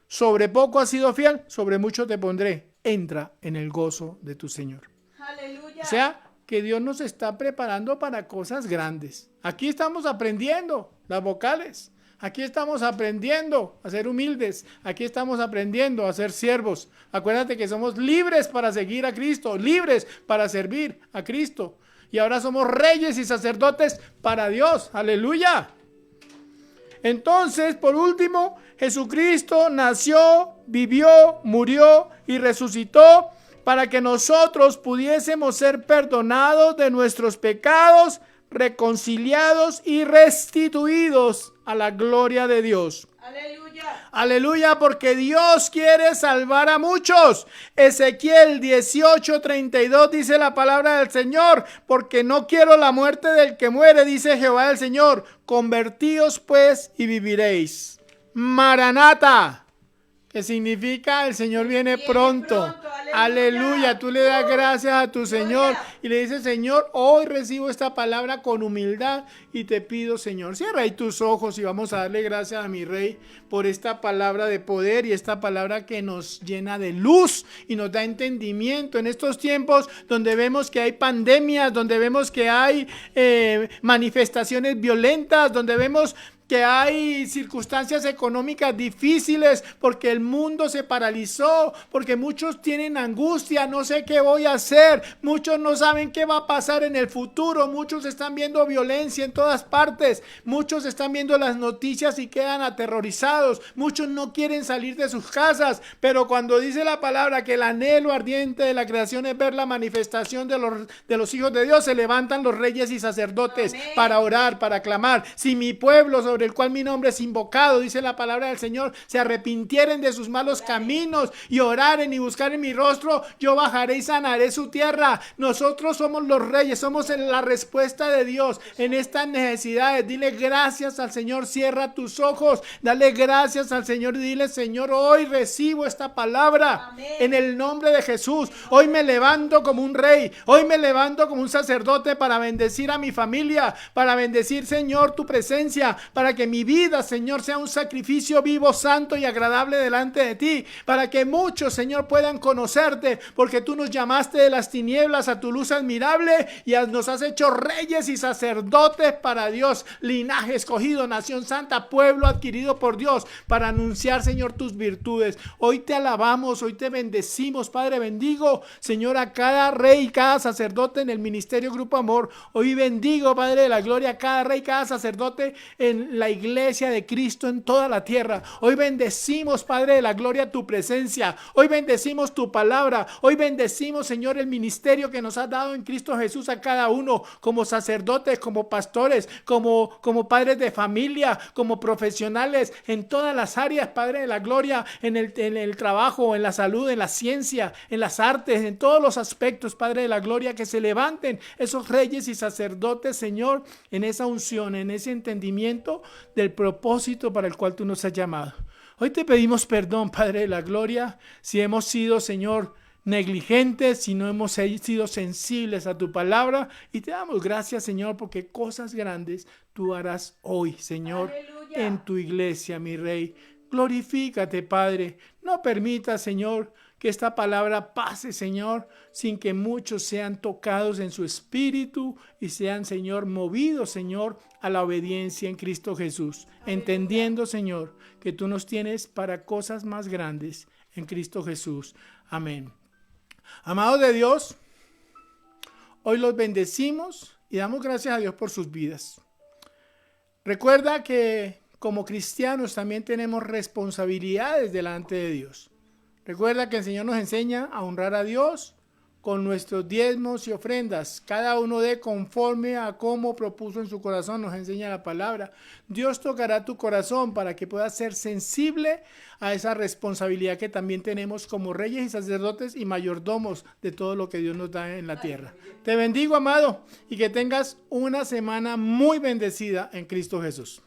sobre poco has sido fiel, sobre mucho te pondré, entra en el gozo de tu Señor. Aleluya. O sea, que Dios nos está preparando para cosas grandes. Aquí estamos aprendiendo las vocales. Aquí estamos aprendiendo a ser humildes. Aquí estamos aprendiendo a ser siervos. Acuérdate que somos libres para seguir a Cristo, libres para servir a Cristo. Y ahora somos reyes y sacerdotes para Dios. Aleluya. Entonces, por último, Jesucristo nació, vivió, murió y resucitó para que nosotros pudiésemos ser perdonados de nuestros pecados, reconciliados y restituidos a la gloria de Dios. Aleluya. Aleluya, porque Dios quiere salvar a muchos. Ezequiel 18:32 dice la palabra del Señor, porque no quiero la muerte del que muere, dice Jehová el Señor. Convertíos pues y viviréis. Maranata, que significa el Señor viene pronto. Aleluya, tú le das gracias a tu Señor y le dices, Señor, hoy recibo esta palabra con humildad y te pido, Señor, cierra ahí tus ojos y vamos a darle gracias a mi Rey por esta palabra de poder y esta palabra que nos llena de luz y nos da entendimiento en estos tiempos donde vemos que hay pandemias, donde vemos que hay manifestaciones violentas, donde vemos que hay circunstancias económicas difíciles porque el mundo se paralizó, porque muchos tienen angustia, no sé qué voy a hacer, muchos no saben qué va a pasar en el futuro, muchos están viendo violencia en todas partes, muchos están viendo las noticias y quedan aterrorizados, muchos no quieren salir de sus casas, pero cuando dice la palabra que el anhelo ardiente de la creación es ver la manifestación de los hijos de Dios, se levantan los reyes y sacerdotes. Amén. Para orar, para clamar. Si mi pueblo sobre el cual mi nombre es invocado, dice la palabra del Señor, se arrepintieren de sus malos caminos y oraren y buscaren mi rostro, yo bajaré y sanaré su tierra. Nosotros somos los reyes, somos la respuesta de Dios en estas necesidades. Dile gracias al Señor, cierra tus ojos, dale gracias al Señor y dile, Señor, hoy recibo esta palabra. Amén. En el nombre de Jesús. Hoy me levanto como un rey, hoy me levanto como un sacerdote para bendecir a mi familia, para bendecir, Señor, tu presencia, para que mi vida, Señor, sea un sacrificio vivo, santo y agradable delante de ti, para que muchos, Señor, puedan conocerte, porque tú nos llamaste de las tinieblas a tu luz admirable y nos has hecho reyes y sacerdotes para Dios, linaje escogido, nación santa, pueblo adquirido por Dios, para anunciar, Señor, tus virtudes. Hoy te alabamos, hoy te bendecimos, Padre. Bendigo, Señor, a cada rey y cada sacerdote en el ministerio Grupo Amor. Hoy bendigo, Padre de la gloria, a cada rey, cada sacerdote en la iglesia de Cristo en toda la tierra. Hoy bendecimos, Padre de la gloria, tu presencia. Hoy bendecimos tu palabra. Hoy bendecimos, Señor, el ministerio que nos has dado en Cristo Jesús a cada uno, como sacerdotes, como pastores, como padres de familia, como profesionales, en todas las áreas, Padre de la gloria, en el trabajo, en la salud, en la ciencia, en las artes, en todos los aspectos, Padre de la gloria, que se levanten esos reyes y sacerdotes, Señor, en esa unción, en ese entendimiento del propósito para el cual tú nos has llamado. Hoy te pedimos perdón, Padre de la gloria, si hemos sido, Señor, negligentes, si no hemos sido sensibles a tu palabra, y te damos gracias, Señor, porque cosas grandes tú harás hoy, Señor. Aleluya. En tu iglesia, mi Rey. Glorifícate, Padre. No permita, Señor, que esta palabra pase, Señor, sin que muchos sean tocados en su espíritu y sean, Señor, movidos, Señor, a la obediencia en Cristo Jesús. Aleluya. Entendiendo, Señor, que tú nos tienes para cosas más grandes en Cristo Jesús. Amén. Amados de Dios, hoy los bendecimos y damos gracias a Dios por sus vidas. Recuerda que como cristianos también tenemos responsabilidades delante de Dios. Recuerda que el Señor nos enseña a honrar a Dios con nuestros diezmos y ofrendas. Cada uno dé conforme a como propuso en su corazón, nos enseña la palabra. Dios tocará tu corazón para que puedas ser sensible a esa responsabilidad que también tenemos como reyes y sacerdotes y mayordomos de todo lo que Dios nos da en la tierra. Te bendigo, amado, y que tengas una semana muy bendecida en Cristo Jesús.